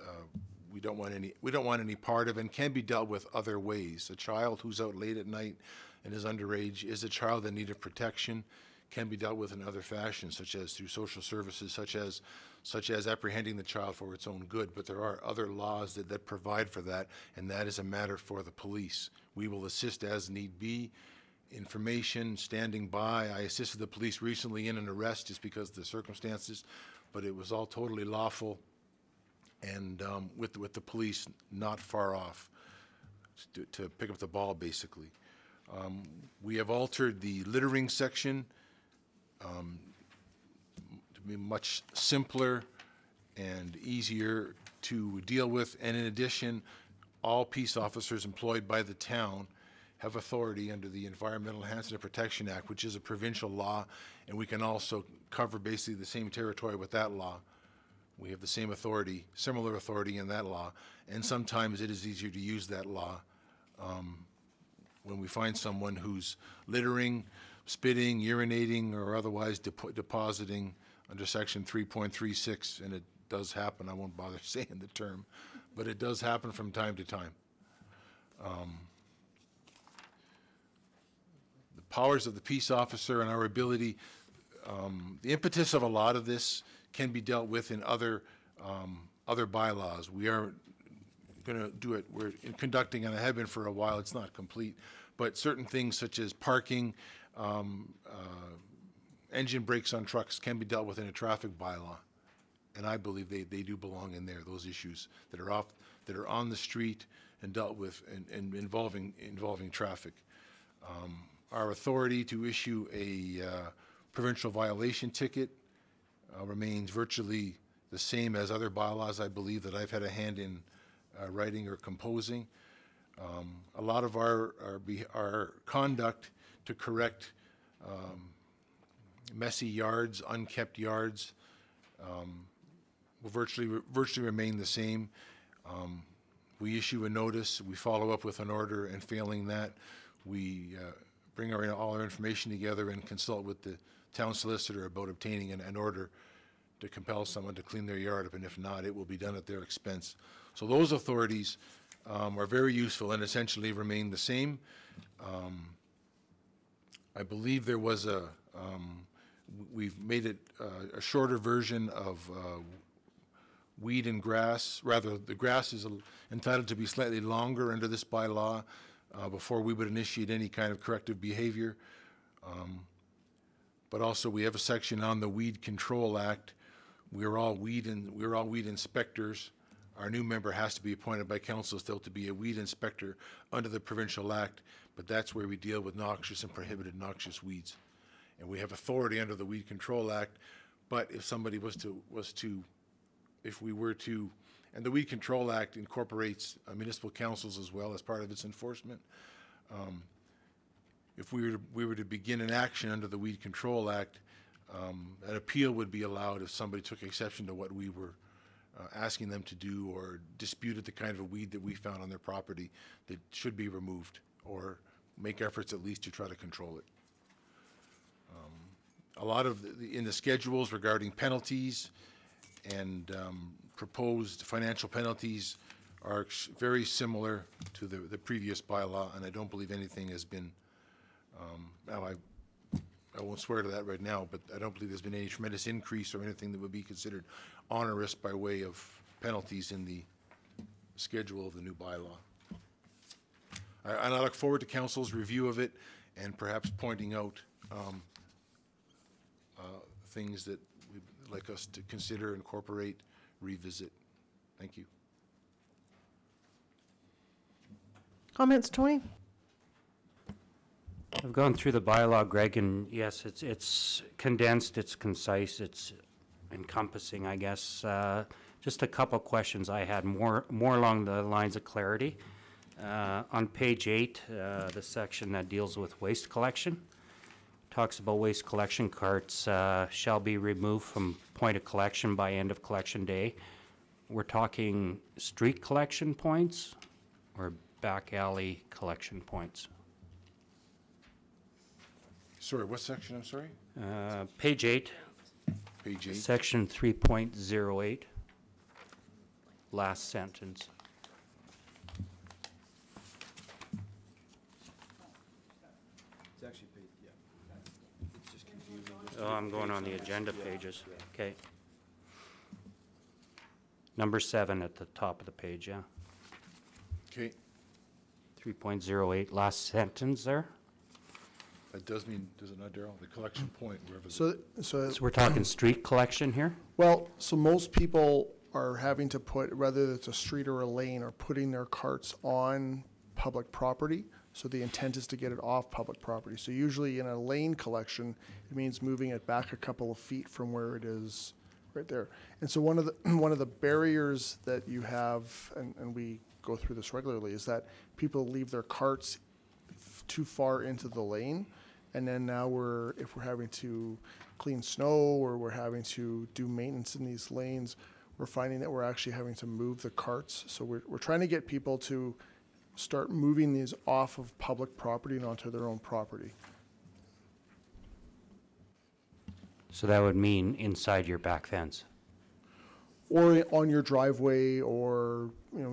we don't want any part of, and can be dealt with other ways. A child who's out late at night and is underage is a child in need of protection, can be dealt with in other fashions, such as through social services, such as apprehending the child for its own good. But there are other laws that provide for that, and that is a matter for the police. We will assist as need be. Information, standing by. I assisted the police recently in an arrest just because of the circumstances, but it was all totally lawful, and with the police not far off to pick up the ball, basically. We have altered the littering section to be much simpler and easier to deal with, and in addition, all peace officers employed by the town have authority under the Environmental Enhancement and Protection Act, which is a provincial law, and we can also cover basically the same territory with that law. We have the same authority, similar authority in that law, and sometimes it is easier to use that law when we find someone who's littering, spitting, urinating, or otherwise depositing under section 3.36, and it does happen. I won't bother saying the term, but it does happen from time to time. The powers of the peace officer and our ability, the impetus of a lot of this can be dealt with in other bylaws. We are going to do it. We're conducting, and I have been for a while. It's not complete, but certain things such as parking, engine brakes on trucks can be dealt with in a traffic bylaw, and I believe they do belong in there. Those issues that are on the street and dealt with and involving traffic. Our authority to issue a provincial violation ticket remains virtually the same as other bylaws, I believe, that I've had a hand in writing or composing. A lot of our conduct to correct messy yards, unkept yards, will virtually remain the same. We issue a notice, we follow up with an order, and failing that, we bring all our information together and consult with the town solicitor about obtaining an order to compel someone to clean their yard up, and if not, it will be done at their expense. So those authorities are very useful and essentially remain the same. I believe there was we've made it a shorter version of weed and grass. Rather, the grass is entitled to be slightly longer under this bylaw before we would initiate any kind of corrective behavior. But also, we have a section on the Weed Control Act. We're all weed inspectors. Our new member has to be appointed by council still to be a weed inspector under the provincial act, but that's where we deal with noxious and prohibited noxious weeds. And we have authority under the Weed Control Act, but if somebody if we were to, and the Weed Control Act incorporates municipal councils as well as part of its enforcement. If we were to begin an action under the Weed Control Act, an appeal would be allowed if somebody took exception to what we were asking them to do, or disputed the kind of a weed that we found on their property that should be removed, or make efforts at least to try to control it. A lot of in the schedules regarding penalties and proposed financial penalties are very similar to the previous bylaw, and I don't believe anything has been, now I won't swear to that right now, but I don't believe there's been any tremendous increase or anything that would be considered onerous by way of penalties in the schedule of the new bylaw. And I look forward to council's review of it and perhaps pointing out things that we'd like us to consider, incorporate, revisit. Thank you. Comments, Tony? I've gone through the bylaw, Greg, and yes, it's condensed, it's concise, it's encompassing, I guess. Just a couple questions I had, more along the lines of clarity. On page 8, the section that deals with waste collection, talks about waste collection carts shall be removed from point of collection by end of collection day. We're talking street collection points or back alley collection points? Sorry, what section, I'm sorry? Page 8, Page 8? section 3.08, last sentence. It's actually paid, yeah. It's just confusing. Oh, I'm going on the agenda pages. Okay. Number 7 at the top of the page, yeah. Okay, 3.08, last sentence there. that does mean, does it not, Daryl? The collection point, wherever. So So we're talking street collection here? well, so most people are having to put, whether it's a street or a lane, are putting their carts on public property. So the intent is to get it off public property. So usually in a lane collection, it means moving it back a couple of feet from where it is right there. And so one of the barriers that you have, and we go through this regularly, is that people leave their carts too far into the lane. And then now if we're having to clean snow or we're having to do maintenance in these lanes, we're finding that we're actually having to move the carts. So we're trying to get people to start moving these off of public property and onto their own property. So that would mean inside your back fence? Or on your driveway, or,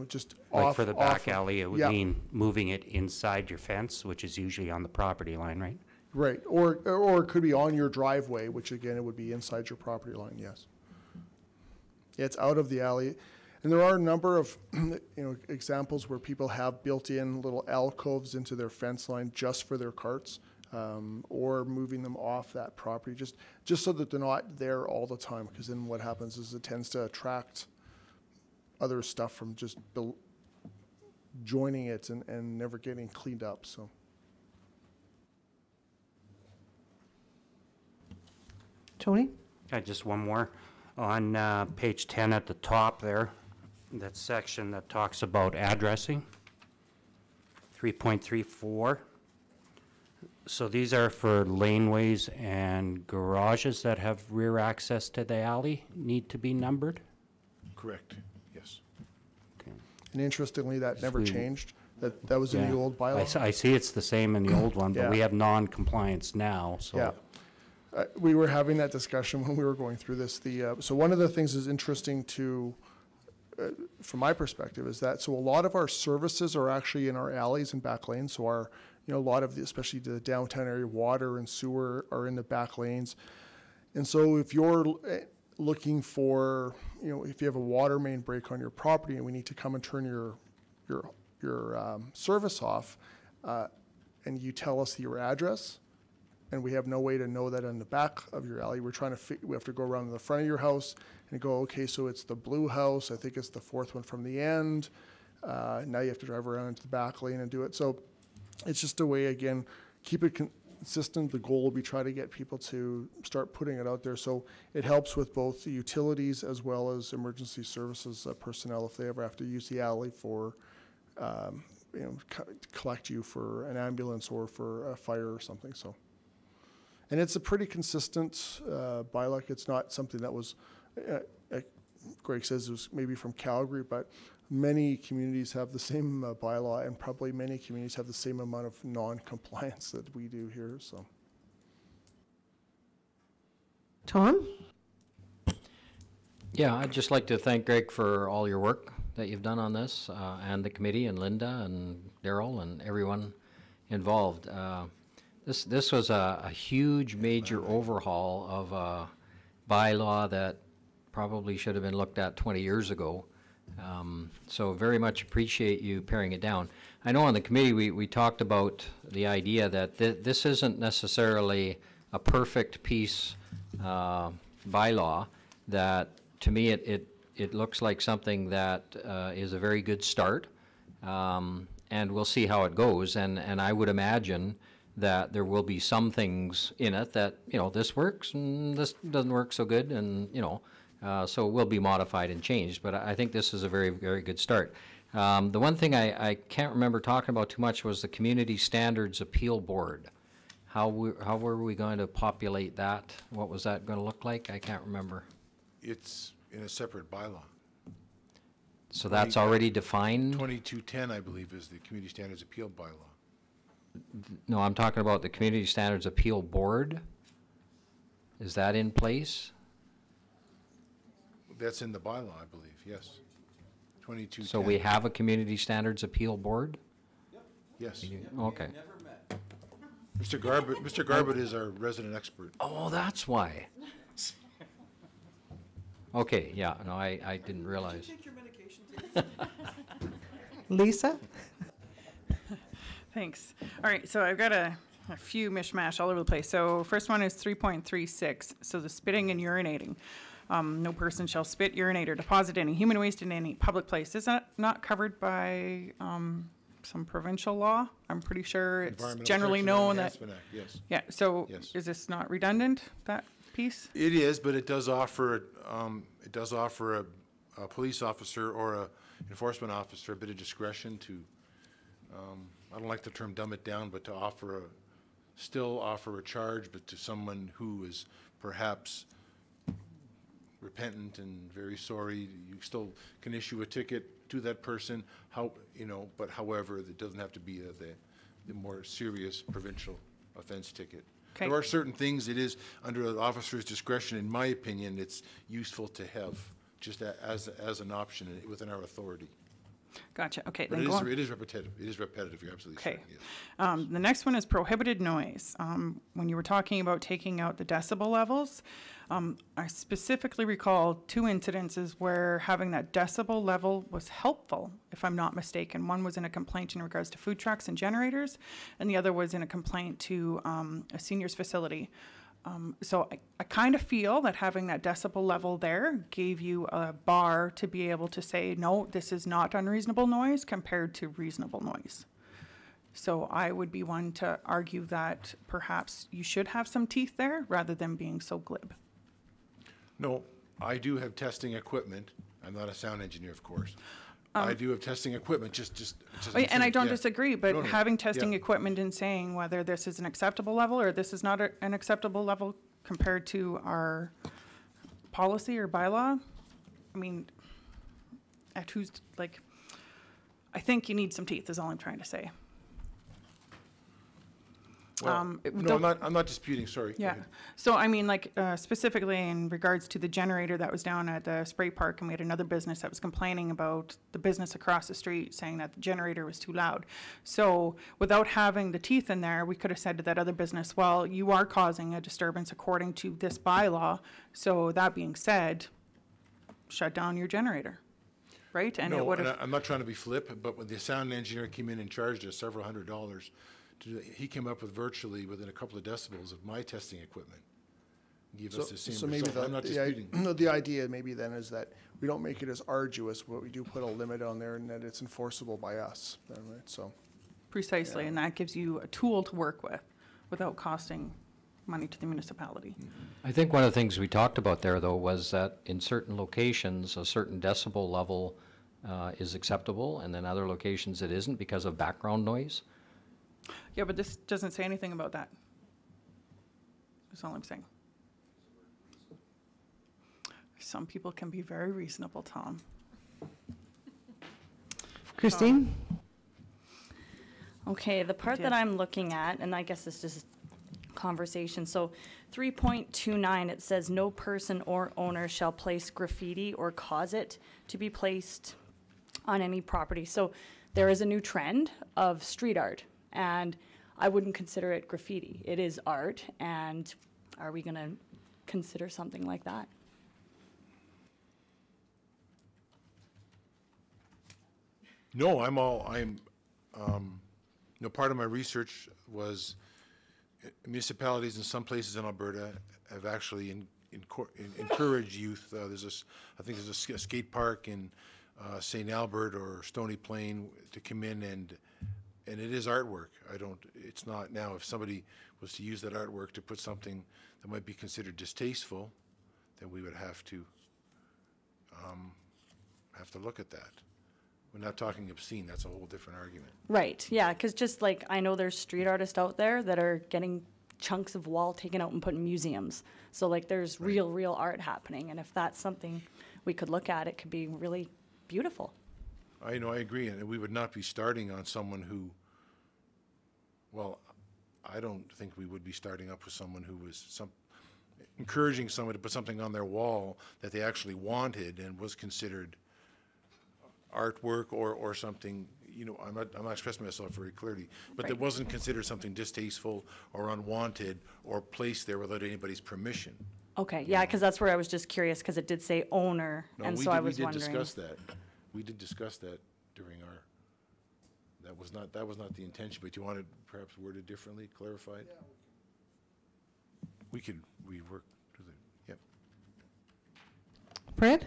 just off. Like for the back off- alley, it would yeah, mean moving it inside your fence, which is usually on the property line, right? Right, or it could be on your driveway, which again, it would be inside your property line, yes. Yeah, it's out of the alley. And there are a number of, examples where people have built-in little alcoves into their fence line just for their carts, or moving them off that property, just so that they're not there all the time, because then what happens is it tends to attract other stuff from just joining it and never getting cleaned up, so. Tony? Just one more. On page 10 at the top there, that section that talks about addressing, 3.34. So these are for laneways and garages that have rear access to the alley need to be numbered? Correct, yes. Okay. And interestingly, that never we- changed. That was in the Yeah. old bylaw. I see it's the same in the old one, but we Yeah. have non-compliance now, so. Yeah. We were having that discussion when we were going through this. So one of the things is interesting from my perspective, is that, so a lot of our services are actually in our alleys and back lanes. So a lot of especially the downtown area, water and sewer are in the back lanes. And so if you're looking for, if you have a water main break on your property and we need to come and turn your service off, and you tell us your address, and we have no way to know that on the back of your alley, we have to go around to the front of your house and go, okay, so it's the blue house, I think it's the fourth one from the end. Now you have to drive around into the back lane and do it. So it's just a way, again, keep it consistent. The goal will be try to get people to start putting it out there. So it helps with both the utilities as well as emergency services personnel if they ever have to use the alley for, collect you for an ambulance or for a fire or something, so. And it's a pretty consistent bylaw. It's not something that was, Greg says it was maybe from Calgary, but many communities have the same bylaw, and probably many communities have the same amount of non-compliance that we do here, so. Tom? Yeah, I'd just like to thank Greg for all your work that you've done on this, and the committee, and Linda, and Daryl, and everyone involved. This was a huge, major overhaul of a bylaw that probably should have been looked at 20 years ago. So very much appreciate you paring it down. I know on the committee we talked about the idea that this isn't necessarily a perfect piece bylaw, that to me it looks like something that is a very good start, and we'll see how it goes. And I would imagine that there will be some things in it that, you know, this works and this doesn't work so good, and, you know, so it will be modified and changed, but I think this is a very, very good start. The one thing I can't remember talking about too much was the Community Standards Appeal Board. How were we going to populate that? What was that going to look like? I can't remember. It's in a separate bylaw. So that's already defined? 2210, I believe, is the Community Standards Appeal bylaw. No, I'm talking about the Community Standards Appeal Board. Is that in place? That's in the bylaw, I believe, yes. 2210. So we have a Community Standards Appeal Board? Yes. Okay. Mr. Garbett is our resident expert. Oh, that's why. Okay, yeah, no, I didn't realize. Lisa? Thanks. All right, so I've got a few mishmash all over the place. So first one is 3.36, so the spitting and urinating. No person shall spit, urinate, or deposit any human waste in any public place. Is that not covered by some provincial law? I'm pretty sure it's Environmental generally Protection known and that, Enhancement Act, yes. yeah, so Yes. is this not redundant, that piece? It is, but it does offer a police officer or a enforcement officer a bit of discretion to, I don't like the term dumb it down, but to still offer a charge, but to someone who is perhaps repentant and very sorry, you still can issue a ticket to that person, but however, it doesn't have to be the more serious provincial offense ticket. Okay. There are certain things it is under the officer's discretion, in my opinion, it's useful to have just as an option within our authority. Gotcha, okay. But then go on. it is repetitive. It is repetitive, you're absolutely Okay. right, yes. The next one is prohibited noise. When you were talking about taking out the decibel levels, I specifically recall 2 incidences where having that decibel level was helpful, if I'm not mistaken. One was in a complaint in regards to food trucks and generators, and the other was in a complaint to a seniors facility. So I kind of feel that having that decibel level there gave you a bar to be able to say, no, this is not unreasonable noise compared to reasonable noise. So I would be one to argue that perhaps you should have some teeth there rather than being so glib. No, I do have testing equipment. I'm not a sound engineer, of course. I do have testing equipment, just. Oh, yeah, and I don't yeah. disagree, but No, no, having testing yeah. equipment and saying whether this is an acceptable level or this is not an acceptable level compared to our policy or bylaw, I mean, at who's, like, I think you need some teeth is all I'm trying to say. Well, no, I'm not disputing, sorry. Go Yeah, ahead. so I mean, like, specifically in regards to the generator that was down at the spray park, and we had another business that was complaining about the business across the street, saying that the generator was too loud. So without having the teeth in there, we could have said to that other business, well, you are causing a disturbance according to this bylaw, so that being said, shut down your generator, right? And it No, would and have, I'm not trying to be flip, but when the sound engineer came in and charged us several $100s, he came up with virtually within a couple of decibels of my testing equipment. Give us the same So maybe result. I'm not disputing. the idea maybe then is that we don't make it as arduous, but we do put a limit on there and that it's enforceable by us, then, right? So, precisely, and that gives you a tool to work with without costing money to the municipality. I think one of the things we talked about there, though, was that in certain locations, a certain decibel level is acceptable, and then other locations it isn't because of background noise. Yeah, but this doesn't say anything about that. That's all I'm saying. Some people can be very reasonable, Tom. Christine? Okay, the part that I'm looking at, and I guess this is conversation, so 3.29, it says no person or owner shall place graffiti or cause it to be placed on any property. So there is a new trend of street art, and I wouldn't consider it graffiti. It is art, and are we gonna consider something like that? No, part of my research was municipalities in some places in Alberta have actually encouraged youth. I think there's a skate park in St. Albert or Stony Plain to come in and it is artwork. It's not, now if somebody was to use that artwork to put something that might be considered distasteful, then we would have to look at that. We're not talking obscene, that's a whole different argument. Right, yeah, because just like, I know there's street artists out there that are getting chunks of wall taken out and put in museums. So like there's real art happening, and if that's something we could look at, it could be really beautiful. I know, I agree, and we would not be starting on someone who, well, I don't think we would be starting up with someone who was encouraging someone to put something on their wall that they actually wanted and was considered artwork or something, you know, I'm not expressing myself very clearly, but that wasn't considered something distasteful or unwanted or placed there without anybody's permission. Okay, yeah, because that's where I was just curious, because it did say owner, No, and we so did, I was we did wondering. discuss that. We did discuss that during our, that was not the intention, but you wanted perhaps worded differently, clarified? We could rework to the, yep. Fred?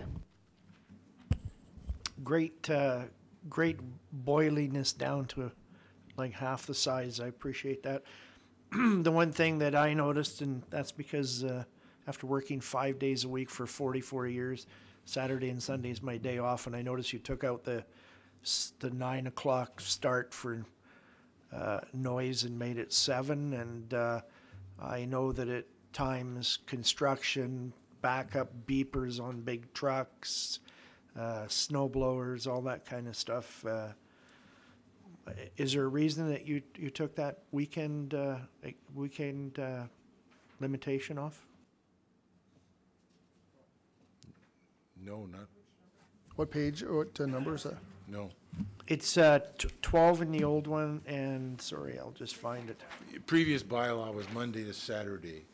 Great boiliness down to like half the size. I appreciate that. The one thing that I noticed, and that's because after working 5 days a week for 44 years, Saturday and Sunday is my day off, and I noticed you took out the 9 o'clock start for noise and made it 7, and I know that at times construction, backup beepers on big trucks, snow blowers, all that kind of stuff. Is there a reason that you took that weekend limitation off? No, not, What page, what number is that? no. It's 12 in the old one, and sorry, I'll just find it. Previous bylaw was Monday to Saturday,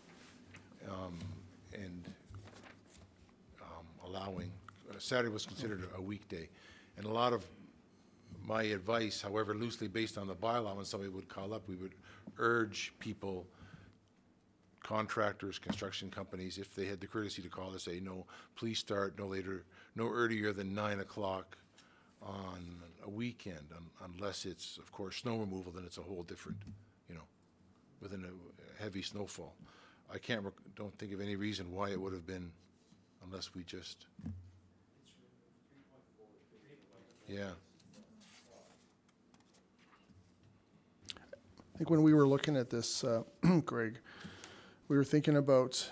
and allowing, Saturday was considered a weekday. And a lot of my advice, however loosely based on the bylaw, when somebody would call up, we would urge people, contractors, construction companies, if they had the courtesy to call to say, no, please start no earlier than 9 o'clock on a weekend, unless it's, of course, snow removal, then it's a whole different, you know, within a heavy snowfall. I don't think of any reason why it would have been, unless we just, yeah. I think when we were looking at this, Greg, we were thinking about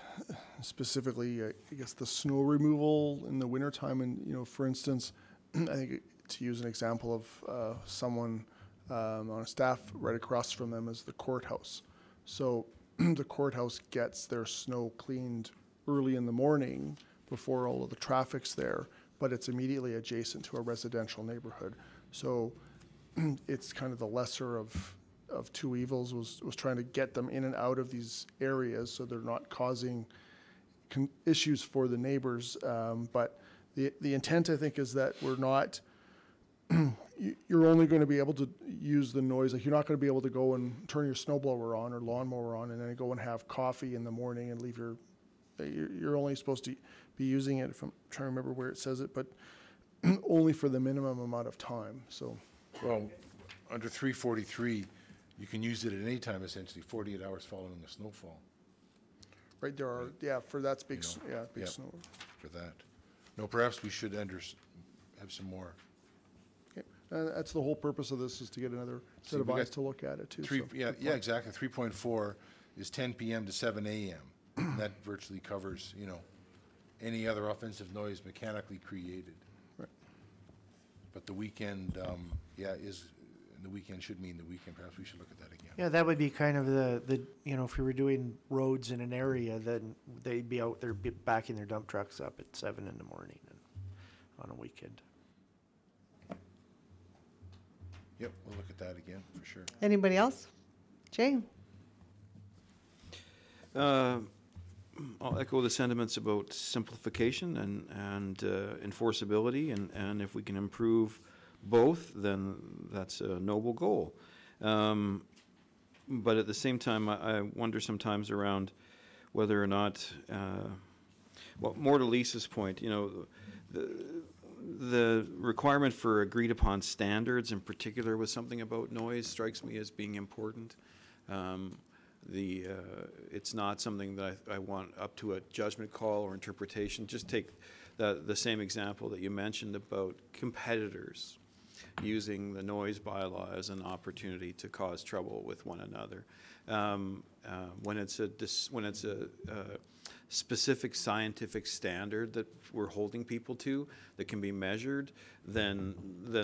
specifically, I guess, the snow removal in the wintertime. And, you know, for instance, I think to use an example of someone on a staff right across from them is the courthouse. So the courthouse gets their snow cleaned early in the morning before all of the traffic's there, but it's immediately adjacent to a residential neighborhood. So it's kind of the lesser of two evils, was trying to get them in and out of these areas so they're not causing issues for the neighbors. But the intent, I think, is that we're not, you're only going to be able to use the noise. Like, you're not going to be able to go and turn your snowblower on or lawnmower on and then go and have coffee in the morning and leave you're only supposed to be using it, if I'm trying to remember where it says it, but only for the minimum amount of time. So, Well, under 343, you can use it at any time, essentially, 48 hours following a snowfall. right, there are, yeah, for that's big, You know, big yep. snow. For that. No, perhaps we should have some more. Okay. That's the whole purpose of this, is to get another See, set of we got eyes to look at it too. so Yeah, good yeah, point. exactly. 3.4 is 10 p.m. to 7 a.m. That virtually covers, you know, any other offensive noise mechanically created. Right. But the weekend, the weekend should mean the weekend. Perhaps we should look at that again. Yeah, that would be kind of the you know, if we were doing roads in an area, then they'd be out there backing their dump trucks up at 7 in the morning and on a weekend. Yep, we'll look at that again, for sure. Anybody else? Jay? I'll echo the sentiments about simplification and enforceability, and if we can improve both, then that's a noble goal. But at the same time, I wonder sometimes around whether or not, well, more to Lisa's point, you know, the requirement for agreed upon standards in particular with something about noise strikes me as being important. It's not something that I want up to a judgment call or interpretation. Just take the same example that you mentioned about competitors using the noise bylaw as an opportunity to cause trouble with one another. When it's a specific scientific standard that we're holding people to that can be measured, then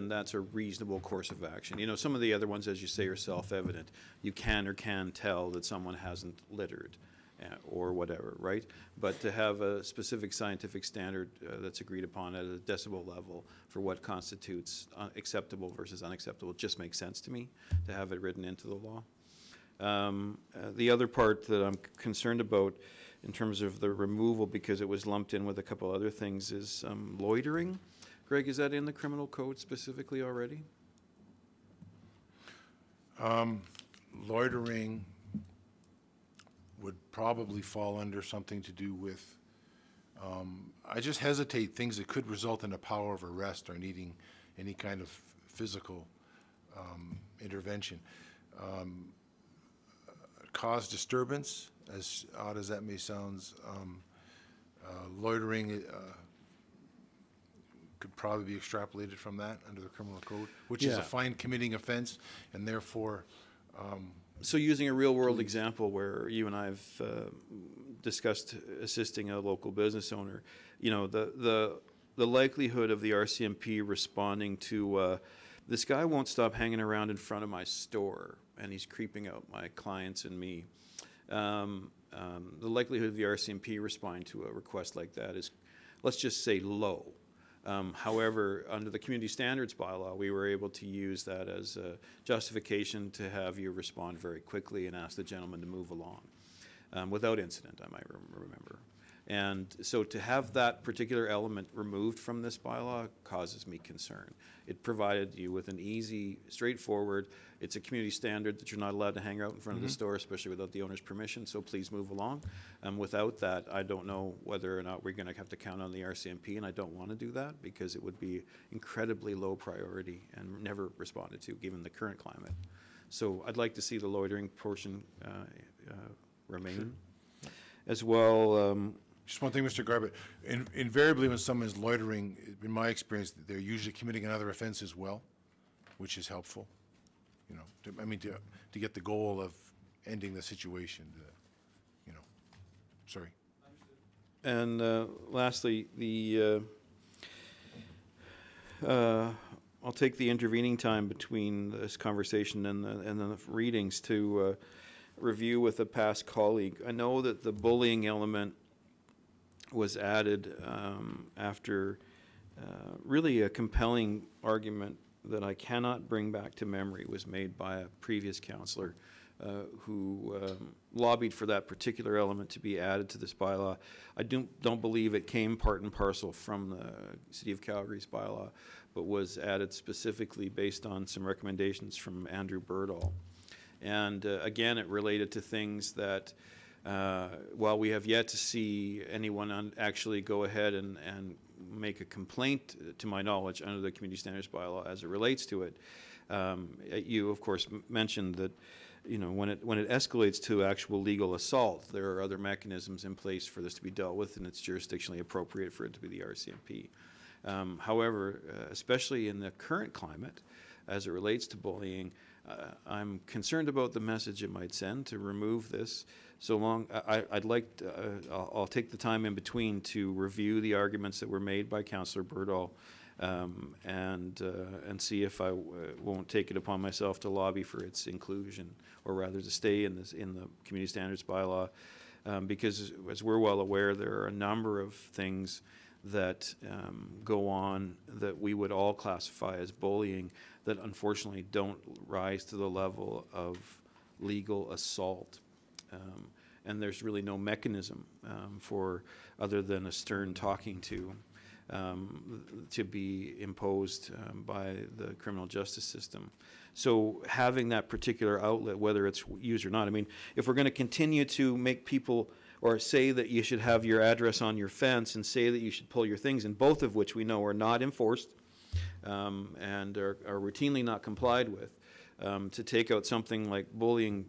that's a reasonable course of action. You know, some of the other ones, as you say, are self-evident. You can or can tell that someone hasn't littered or whatever, right? But to have a specific scientific standard that's agreed upon at a decibel level for what constitutes acceptable versus unacceptable just makes sense to me to have it written into the law. The other part that I'm concerned about in terms of the removal, because it was lumped in with a couple other things, is loitering. Greg, is that in the criminal code specifically already? Loitering would probably fall under something to do with, I just hesitate things that could result in a power of arrest or needing any kind of physical intervention. Cause disturbance, as odd as that may sound, loitering could probably be extrapolated from that under the criminal code, which is a fine committing offense, and therefore. So using a real world example where you and I have discussed assisting a local business owner, you know, the likelihood of the RCMP responding to this guy won't stop hanging around in front of my store and he's creeping out my clients and me. The likelihood of the RCMP responding to a request like that is, let's just say, low. However, under the community standards bylaw, we were able to use that as a justification to have you respond very quickly and ask the gentleman to move along without incident, I might remember. And so to have that particular element removed from this bylaw causes me concern. It provided you with an easy, straightforward, it's a community standard that you're not allowed to hang out in front of the store, especially without the owner's permission, so please move along. Without that, I don't know whether or not we're going to have to count on the RCMP, and I don't want to do that because it would be incredibly low priority and never responded to given the current climate. So I'd like to see the loitering portion remain. Sure. As well, just one thing, Mr. Garbutt. Invariably, when someone is loitering, in my experience, they're usually committing another offense as well, which is helpful. You know, to get the goal of ending the situation. You know, sorry. And lastly, I'll take the intervening time between this conversation and the readings to review with a past colleague. I know that the bullying element was added after really a compelling argument that I cannot bring back to memory was made by a previous councillor who lobbied for that particular element to be added to this bylaw. I don't believe it came part and parcel from the City of Calgary's bylaw, but was added specifically based on some recommendations from Andrew Birdall. And again, it related to things that while we have yet to see anyone actually go ahead and make a complaint, to my knowledge, under the community standards bylaw as it relates to it, you of course mentioned that, you know, when it escalates to actual legal assault, there are other mechanisms in place for this to be dealt with, and it's jurisdictionally appropriate for it to be the RCMP. However, especially in the current climate, as it relates to bullying, I'm concerned about the message it might send to remove this. So long, I'd like to, I'll take the time in between to review the arguments that were made by Councillor Birdall and see if I won't take it upon myself to lobby for its inclusion, or rather to stay in the community standards bylaw, because as we're well aware, there are a number of things that go on that we would all classify as bullying that unfortunately don't rise to the level of legal assault. And there's really no mechanism for, other than a stern talking to be imposed by the criminal justice system. So having that particular outlet, whether it's used or not, I mean, if we're going to continue to make people or say that you should have your address on your fence and say that you should pull your things, and both of which we know are not enforced and are routinely not complied with. To take out something like bullying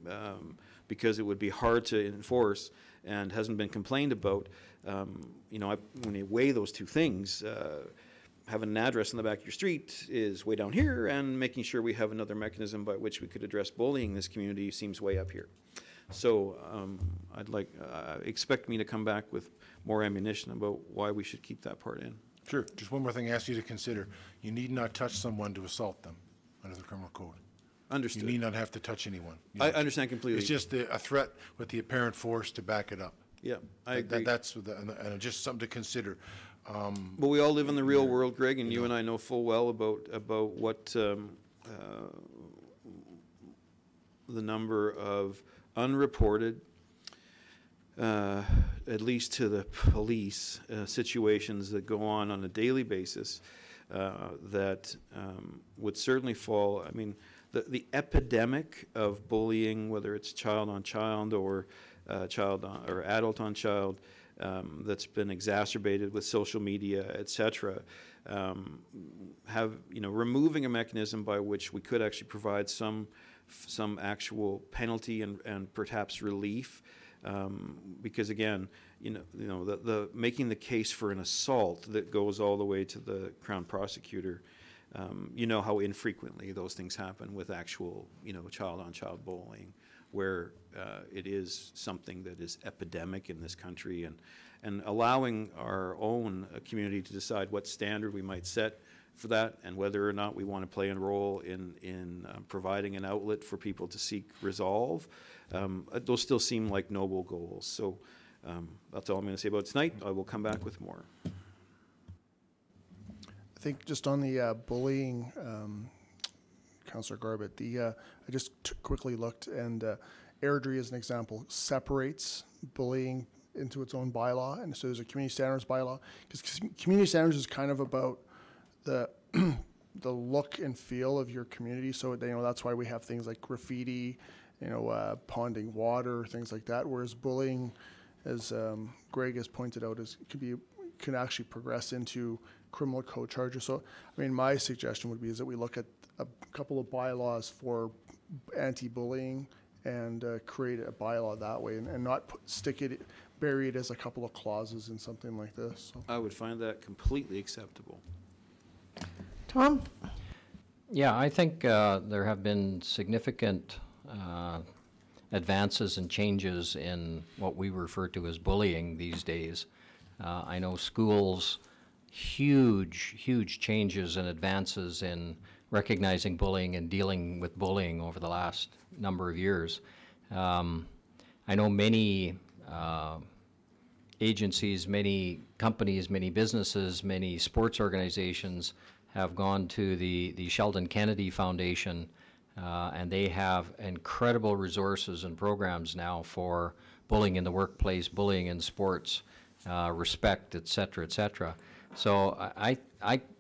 because it would be hard to enforce and hasn't been complained about, when you weigh those two things, having an address on the back of your street is way down here, and making sure we have another mechanism by which we could address bullying in this community seems way up here. So expect me to come back with more ammunition about why we should keep that part in. Sure. Just one more thing I ask you to consider. You need not touch someone to assault them under the criminal code. Understood. You need not have to touch anyone. I understand completely. It's just a threat with the apparent force to back it up. Yeah, I agree. That's and just something to consider. But we all live in the real world, Greg, and you and I know full well about what the number of unreported, at least to the police, situations that go on a daily basis that would certainly fall. I mean, the epidemic of bullying, whether it's child on child or or adult on child, that's been exacerbated with social media, et cetera, removing a mechanism by which we could actually provide some actual penalty and perhaps relief, because again, the making the case for an assault that goes all the way to the Crown Prosecutor. How infrequently those things happen with actual, child-on-child bullying, where it is something that is epidemic in this country, and allowing our own community to decide what standard we might set for that, and whether or not we want to play a role in providing an outlet for people to seek resolve. Those still seem like noble goals. So that's all I'm going to say about it tonight. I will come back with more. I think just on the bullying, Councillor Garbett, I just quickly looked, and Airdrie, as an example, separates bullying into its own bylaw, and so there's a community standards bylaw, because community standards is kind of about the the look and feel of your community. So that's why we have things like graffiti, ponding water, things like that. Whereas bullying, as Greg has pointed out, can actually progress into criminal code charges. So, my suggestion would be is that we look at a couple of bylaws for anti-bullying and create a bylaw that way, and not bury it as a couple of clauses in something like this. So. I would find that completely acceptable. Tom? Yeah, I think there have been significant advances and changes in what we refer to as bullying these days. I know schools, huge changes and advances in recognizing bullying and dealing with bullying over the last number of years. I know many agencies, many companies, many businesses, many sports organizations have gone to the Sheldon Kennedy Foundation, and they have incredible resources and programs now for bullying in the workplace, bullying in sports, respect, et cetera, et cetera. So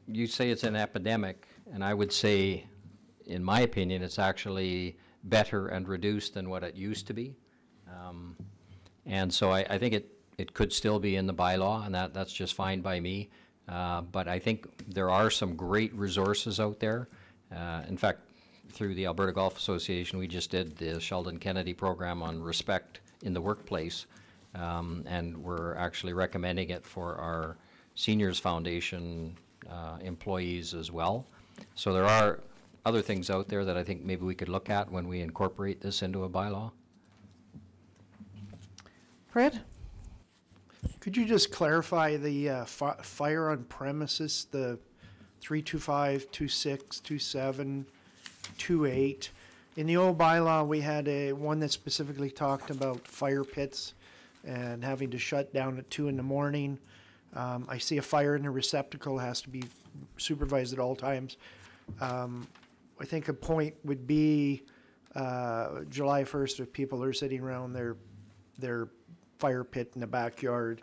you say it's an epidemic, and I would say, in my opinion, it's actually better and reduced than what it used to be. And so I think it could still be in the bylaw, and that's just fine by me. But I think there are some great resources out there. In fact, through the Alberta Golf Association, we just did the Sheldon Kennedy program on respect in the workplace, and we're actually recommending it for our Seniors Foundation employees as well. So there are other things out there that I think maybe we could look at when we incorporate this into a bylaw. Fred? Could you just clarify the fire on premises, the 325, 26, 27, 28? In the old bylaw, we had one that specifically talked about fire pits and having to shut down at 2 in the morning. I see a fire in a receptacle has to be supervised at all times. I think a point would be July 1st, if people are sitting around their fire pit in the backyard,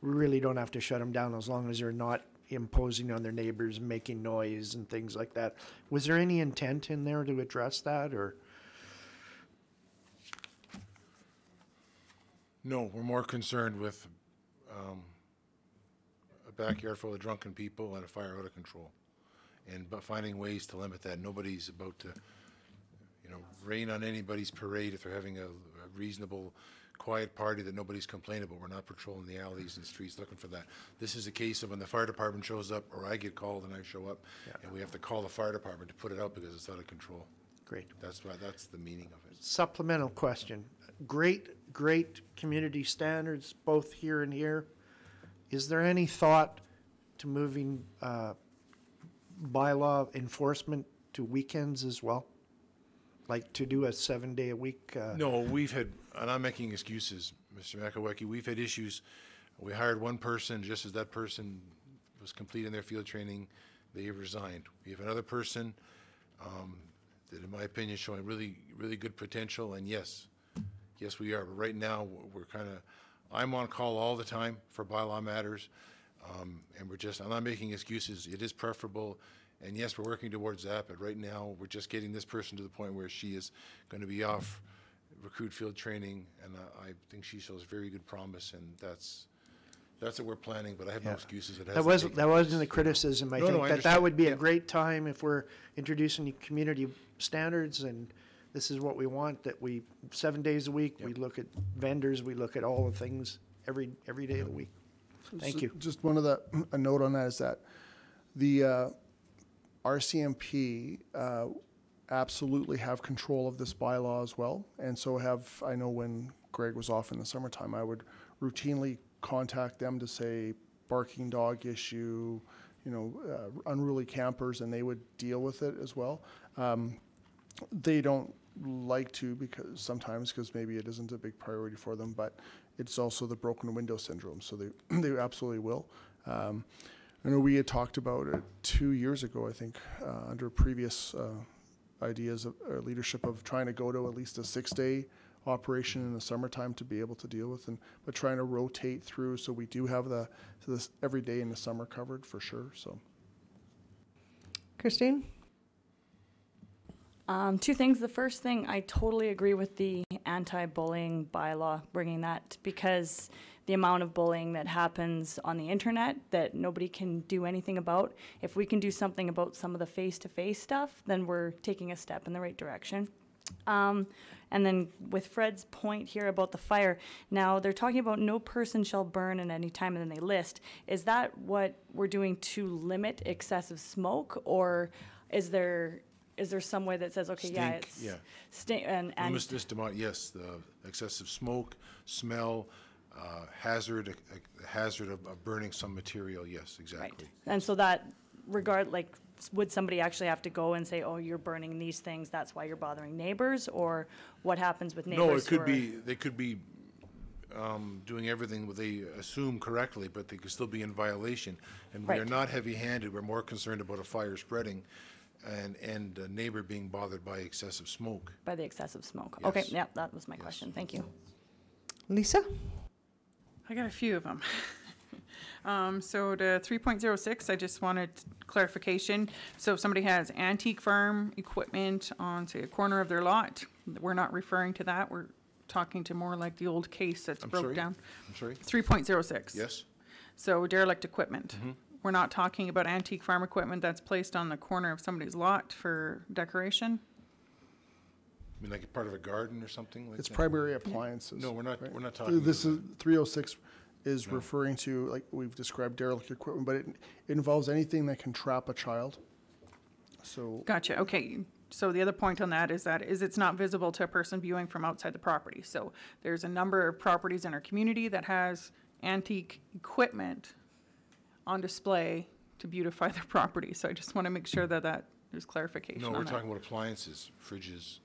we really don't have to shut them down as long as they're not imposing on their neighbors, making noise and things like that. Was there any intent in there to address that, or? No, we're more concerned with a backyard full of drunken people and a fire out of control. And but finding ways to limit that. Nobody's about to, rain on anybody's parade if they're having a reasonable, quiet party that nobody's complaining about. We're not patrolling the alleys and streets looking for that. This is a case of when the fire department shows up, or I get called and I show up, and we have to call the fire department to put it out because it's out of control. Great. That's the meaning of it. Supplemental question. Great community standards, both here and here. Is there any thought to moving bylaw enforcement to weekends as well? Like to do a 7-day-a-week? No, we've had, and I'm making excuses, Mr. McAwecki, we've had issues. We hired one person, just as that person was completing their field training, they resigned. We have another person that, in my opinion, is showing really, really good potential, and yes, we are. But right now, we're kind of, I'm on call all the time for bylaw matters, and I'm not making excuses. It is preferable. And yes, we're working towards that, but right now, we're just getting this person to the point where she is going to be off recruit field training, and I think she shows very good promise, and that's what we're planning, but I have no excuses. That wasn't a criticism. I think that would be a great time if we're introducing community standards, and this is what we want, that 7 days a week, we look at vendors, we look at all the things every day of the week. Thank you. Just a note on that is that the RCMP absolutely have control of this bylaw as well. And so I know when Greg was off in the summertime, I would routinely contact them to say barking dog issue, unruly campers, and they would deal with it as well. They don't like to sometimes because maybe it isn't a big priority for them, but it's also the broken window syndrome. So they absolutely will. I know we had talked about it 2 years ago, I think, under previous ideas of leadership of trying to go to at least a 6-day operation in the summertime to be able to deal with, but trying to rotate through so we do have this every day in the summer covered for sure. So, Christine? 2 things. The first thing, I totally agree with the anti-bullying bylaw, bringing that, because the amount of bullying that happens on the internet that nobody can do anything about, if we can do something about some of the face-to-face stuff, then we're taking a step in the right direction. And then with Fred's point here about the fire, now they're talking about no person shall burn at any time, and then they list. Is that what we're doing to limit excessive smoke, or is there some way that says, okay, Stink, and yes, the excessive smoke, smell, hazard of burning some material, yes, exactly. Right. And so that would somebody actually have to go and say, oh, you're burning these things, that's why you're bothering neighbors, or what happens with neighbors? No, they could be doing everything they assume correctly, but they could still be in violation. And we are not heavy-handed, we're more concerned about a fire spreading and a neighbor being bothered by excessive smoke. By the excessive smoke. Yes. Okay, yeah, that was my question. Thank you. Lisa? I got a few of them. So to 3.06, I just wanted clarification. So if somebody has antique farm equipment on, say, a corner of their lot, we're not referring to that. We're talking to more like the old case that's broke down. I'm sorry? 3.06. Yes. So derelict equipment. We're not talking about antique farm equipment that's placed on the corner of somebody's lot for decoration? I mean, like a part of a garden or something like it's that? primary appliances. No, we're not right? we're not talking This about is 306 is referring to, like we've described, derelict equipment, but it involves anything that can trap a child. So Gotcha, okay. So the other point on that is it's not visible to a person viewing from outside the property. So there's a number of properties in our community that has antique equipment on display to beautify their property. So I just want to make sure that there's clarification No, on we're that. talking about appliances, fridges,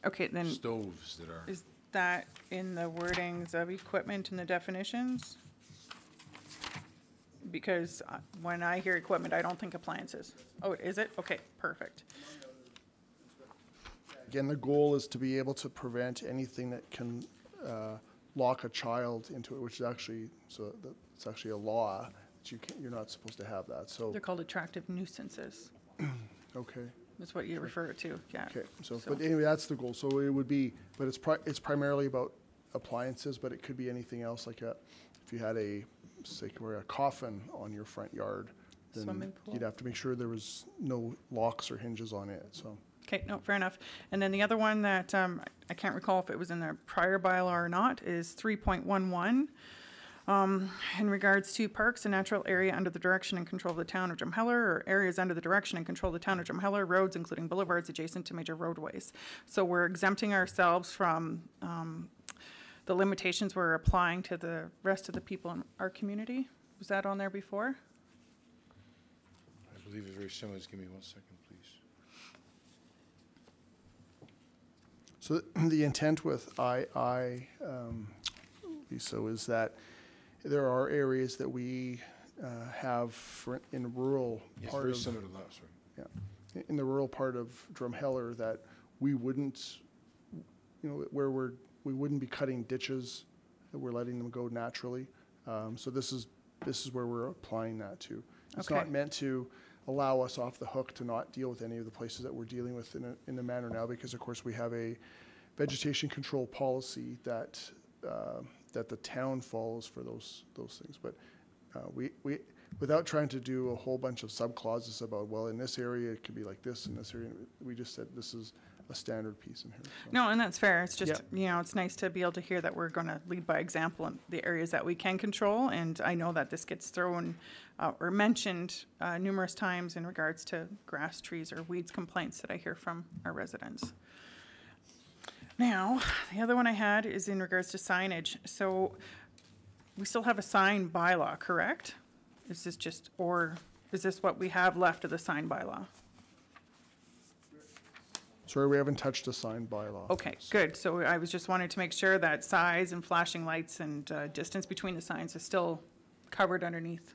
Okay, then stoves that are. is that in the wordings of equipment and the definitions? Because when I hear equipment, I don't think appliances. Oh, is it? Okay, perfect. again, the goal is to be able to prevent anything that can lock a child into it, which is actually, so it's actually a law that you're not supposed to have that. So They're called attractive nuisances. okay. That's what you refer to, yeah. Okay, so, but anyway, that's the goal. So it would be, but it's primarily about appliances, but it could be anything else, like if you had a coffin on your front yard, then Swimming pool. you'd have to make sure there was no locks or hinges on it, so. Okay, no, fair enough. And then the other one that I can't recall if it was in the prior bylaw or not is 3.11. In regards to parks, a natural area under the direction and control of the town of Drumheller, or areas under the direction and control of the town of Drumheller, roads including boulevards adjacent to major roadways. So we're exempting ourselves from the limitations we're applying to the rest of the people in our community. Was that on there before? I believe it's very similar. Just give me 1 second, please. So the intent with Lisa, is that there are areas that we have in rural It's part very of, similar to that, sorry. yeah, in the rural part of Drumheller that we wouldn't, where we wouldn't be cutting ditches, that we're letting them go naturally. So this is where we're applying that to. It's Okay. not meant to allow us off the hook to not deal with any of the places that we're dealing with in a manner now, because of course we have a vegetation control policy that the town follows for those things. But we without trying to do a whole bunch of subclauses about, well, in this area it could be like this, in this area, we just said this is a standard piece in here. So. No, and that's fair. It's just, Yeah. it's nice to be able to hear that we're going to lead by example in the areas that we can control. And I know that this gets thrown or mentioned numerous times in regards to grass, trees, or weeds complaints that I hear from our residents. Now, the other one I had is in regards to signage. So we still have a sign bylaw, correct? Is this just, or is this what we have left of the sign bylaw? Sorry, we haven't touched a sign bylaw. Okay, good. So I was just wanting to make sure that size and flashing lights and distance between the signs is still covered underneath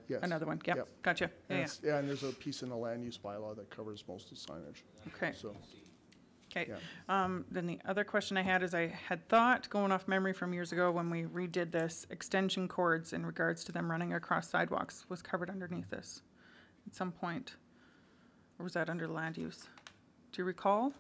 Yes. another one. Yep, Yep. gotcha. And Yeah, it's- yeah, and there's a piece in the land use bylaw that covers most of the signage. Okay. So, okay. yeah. Then the other question I had is I had thought, going off memory from years ago when we redid this, extension cords in regards to them running across sidewalks was covered underneath this at some point. Or was that under land use? Do you recall?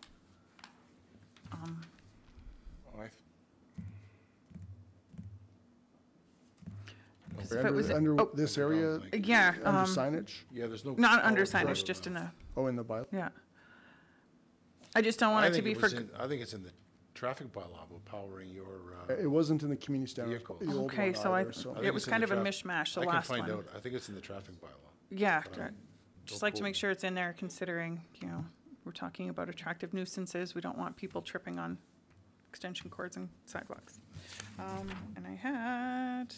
As if it was- Under oh, this area, Yeah. under signage? Yeah, there's no. Not under power signage, driver just now. in the, Oh, in the bylaw? yeah. I just don't want it to be for, I think it's in the traffic bylaw about powering your, It wasn't in the community standards, Vehicles. the old okay, one so either, so. think it was it's in kind the of a traffic- mishmash, the I can last find one. out. I think it's in the traffic bylaw. Yeah, but I'm- just don't like to quote make me. sure it's in there considering, we're talking about attractive nuisances. We don't want people tripping on extension cords and sidewalks. And I had,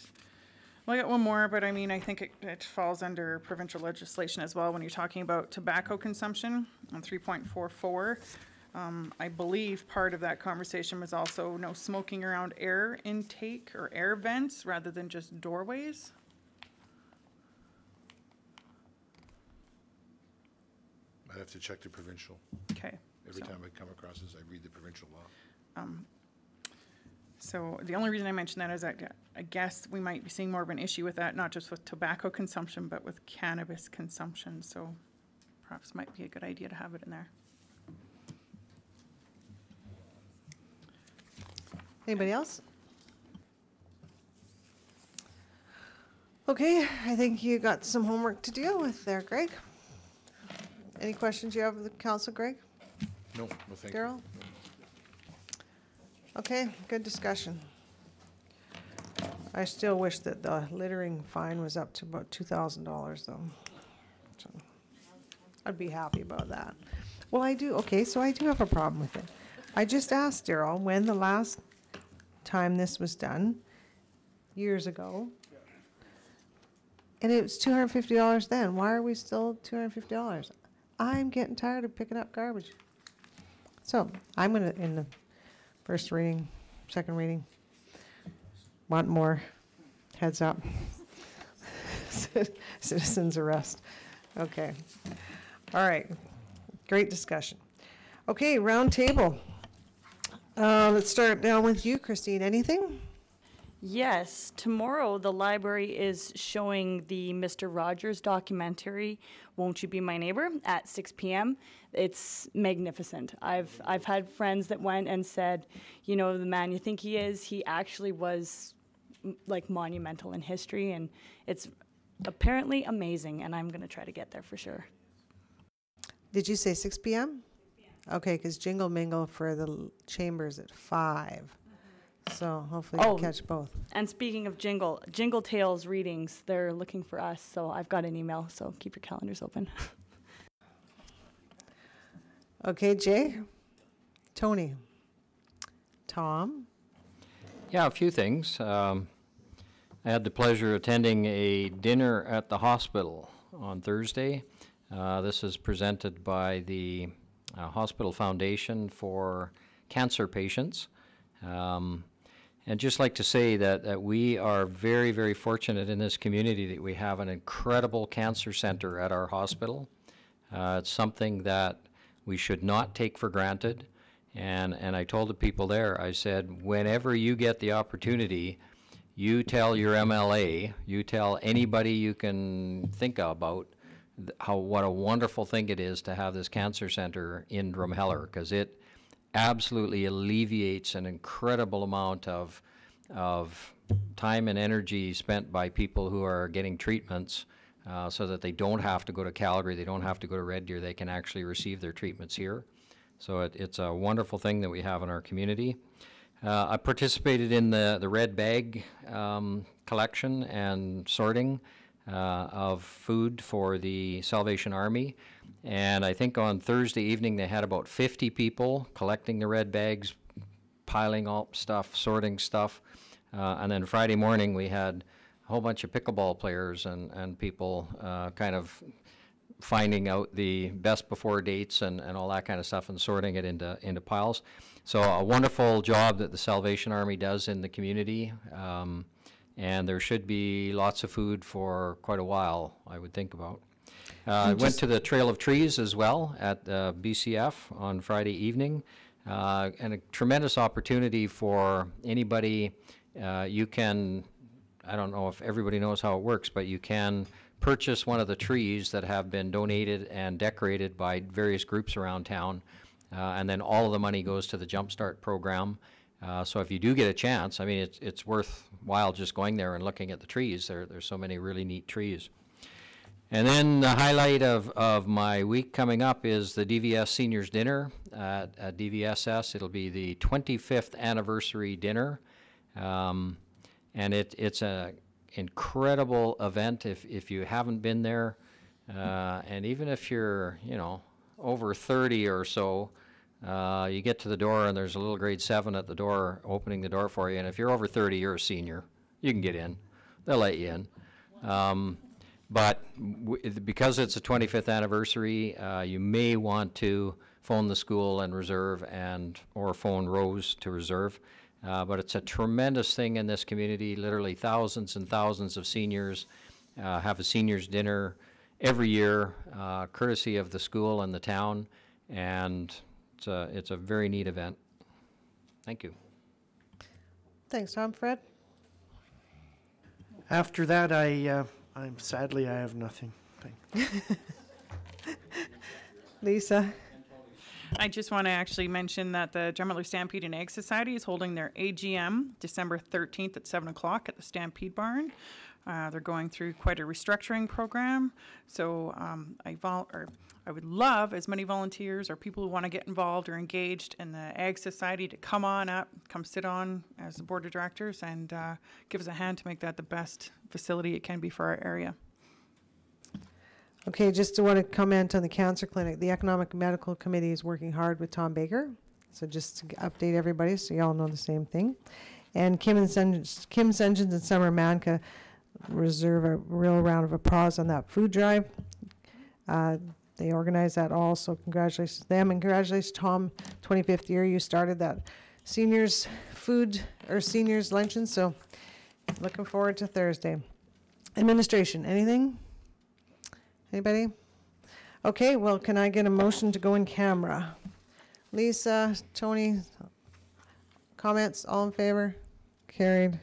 well, I got one more, but I mean, I think it falls under provincial legislation as well when you're talking about tobacco consumption on 3.44. I believe part of that conversation was also no smoking around air intake or air vents rather than just doorways. I'd have to check the provincial. Okay. Every so- time I come across this, I read the provincial law. So the only reason I mention that is that I guess we might be seeing more of an issue with that, not just with tobacco consumption, but with cannabis consumption. So perhaps might be a good idea to have it in there. Anybody else? Okay, I think you got some homework to deal with there, Greg. Any questions you have of the council, Greg? No, thank you. Daryl? Okay, good discussion. I still wish that the littering fine was up to about $2,000 though. So, I'd be happy about that. Well, I do, okay, so I do have a problem with it. I just asked Daryl when the last time this was done, years ago. And it was $250 then. Why are we still $250? I'm getting tired of picking up garbage. So I'm gonna, in the first reading, second reading, want more heads up. Citizens arrest. Okay. All right. Great discussion. Okay, round table. Let's start down with you, Christine. Anything? Yes, tomorrow the library is showing the Mr. Rogers documentary, Won't You Be My Neighbor, at 6 p.m. It's magnificent. I've had friends that went and said, you know, the man you think he is, he actually was like monumental in history, and it's apparently amazing, and I'm going to try to get there for sure. Did you say 6 p.m.? Okay, because Jingle Mingle for the chambers at 5. So hopefully we'll catch both. And speaking of Jingle Tales readings, they're looking for us, so I've got an email, so keep your calendars open. Okay, Jay, Tony, Tom. Yeah, a few things. I had the pleasure of attending a dinner at the hospital on Thursday. This is presented by the Hospital Foundation for Cancer Patients. And just like to say that we are very, very fortunate in this community that we have an incredible cancer center at our hospital. It's something that we should not take for granted. And I told the people there, I said, whenever you get the opportunity, you tell your MLA, you tell anybody you can think about what a wonderful thing it is to have this cancer center in Drumheller, because it absolutely alleviates an incredible amount of time and energy spent by people who are getting treatments, so that they don't have to go to Calgary, they don't have to go to Red Deer, they can actually receive their treatments here. So it's a wonderful thing that we have in our community. I participated in the red bag collection and sorting of food for the Salvation Army. And I think on Thursday evening they had about 50 people collecting the red bags, piling up stuff, sorting stuff. And then Friday morning we had a whole bunch of pickleball players and people kind of finding out the best before dates and all that kind of stuff and sorting it into piles. So a wonderful job that the Salvation Army does in the community. And there should be lots of food for quite a while, I would think about. I went to the Trail of Trees as well at BCF on Friday evening, and a tremendous opportunity for anybody. You can, I don't know if everybody knows how it works, but you can purchase one of the trees that have been donated and decorated by various groups around town, and then all of the money goes to the Jumpstart program. So if you do get a chance, I mean, it's worthwhile just going there and looking at the trees. There's so many really neat trees. And then the highlight of my week coming up is the DVS Seniors Dinner at DVSS. It'll be the 25th anniversary dinner. And it's an incredible event if you haven't been there. And even if you're, over 30 or so, you get to the door and there's a little grade 7 at the door opening the door for you. And if you're over 30, you're a senior. You can get in. They'll let you in. But because it's a 25th anniversary, you may want to phone the school and reserve or phone Rose to reserve. But it's a tremendous thing in this community. Literally thousands and thousands of seniors have a seniors dinner every year, courtesy of the school and the town. And it's a very neat event. Thank you. Thanks, Tom. Fred? After that, I have nothing. Lisa? I just want to actually mention that the Drumheller Stampede and Egg Society is holding their AGM December 13th at 7 o'clock at the Stampede Barn. They're going through quite a restructuring program, so I would love as many volunteers or people who want to get involved or engaged in the Ag Society to come on up, come sit on as the board of directors, and give us a hand to make that the best facility it can be for our area. Okay, just to want to comment on the cancer clinic. The Economic Medical Committee is working hard with Tom Baker. So just to update everybody so you all know the same thing. And Kim Sengens and Summer Manka reserve a real round of applause on that food drive. They organized that all, so congratulations to them, and congratulations Tom, 25th year you started that seniors food or seniors luncheon, so looking forward to Thursday. Administration, anything? Anybody? Okay, well, can I get a motion to go in camera? Lisa, Tony, comments, all in favor? Carried.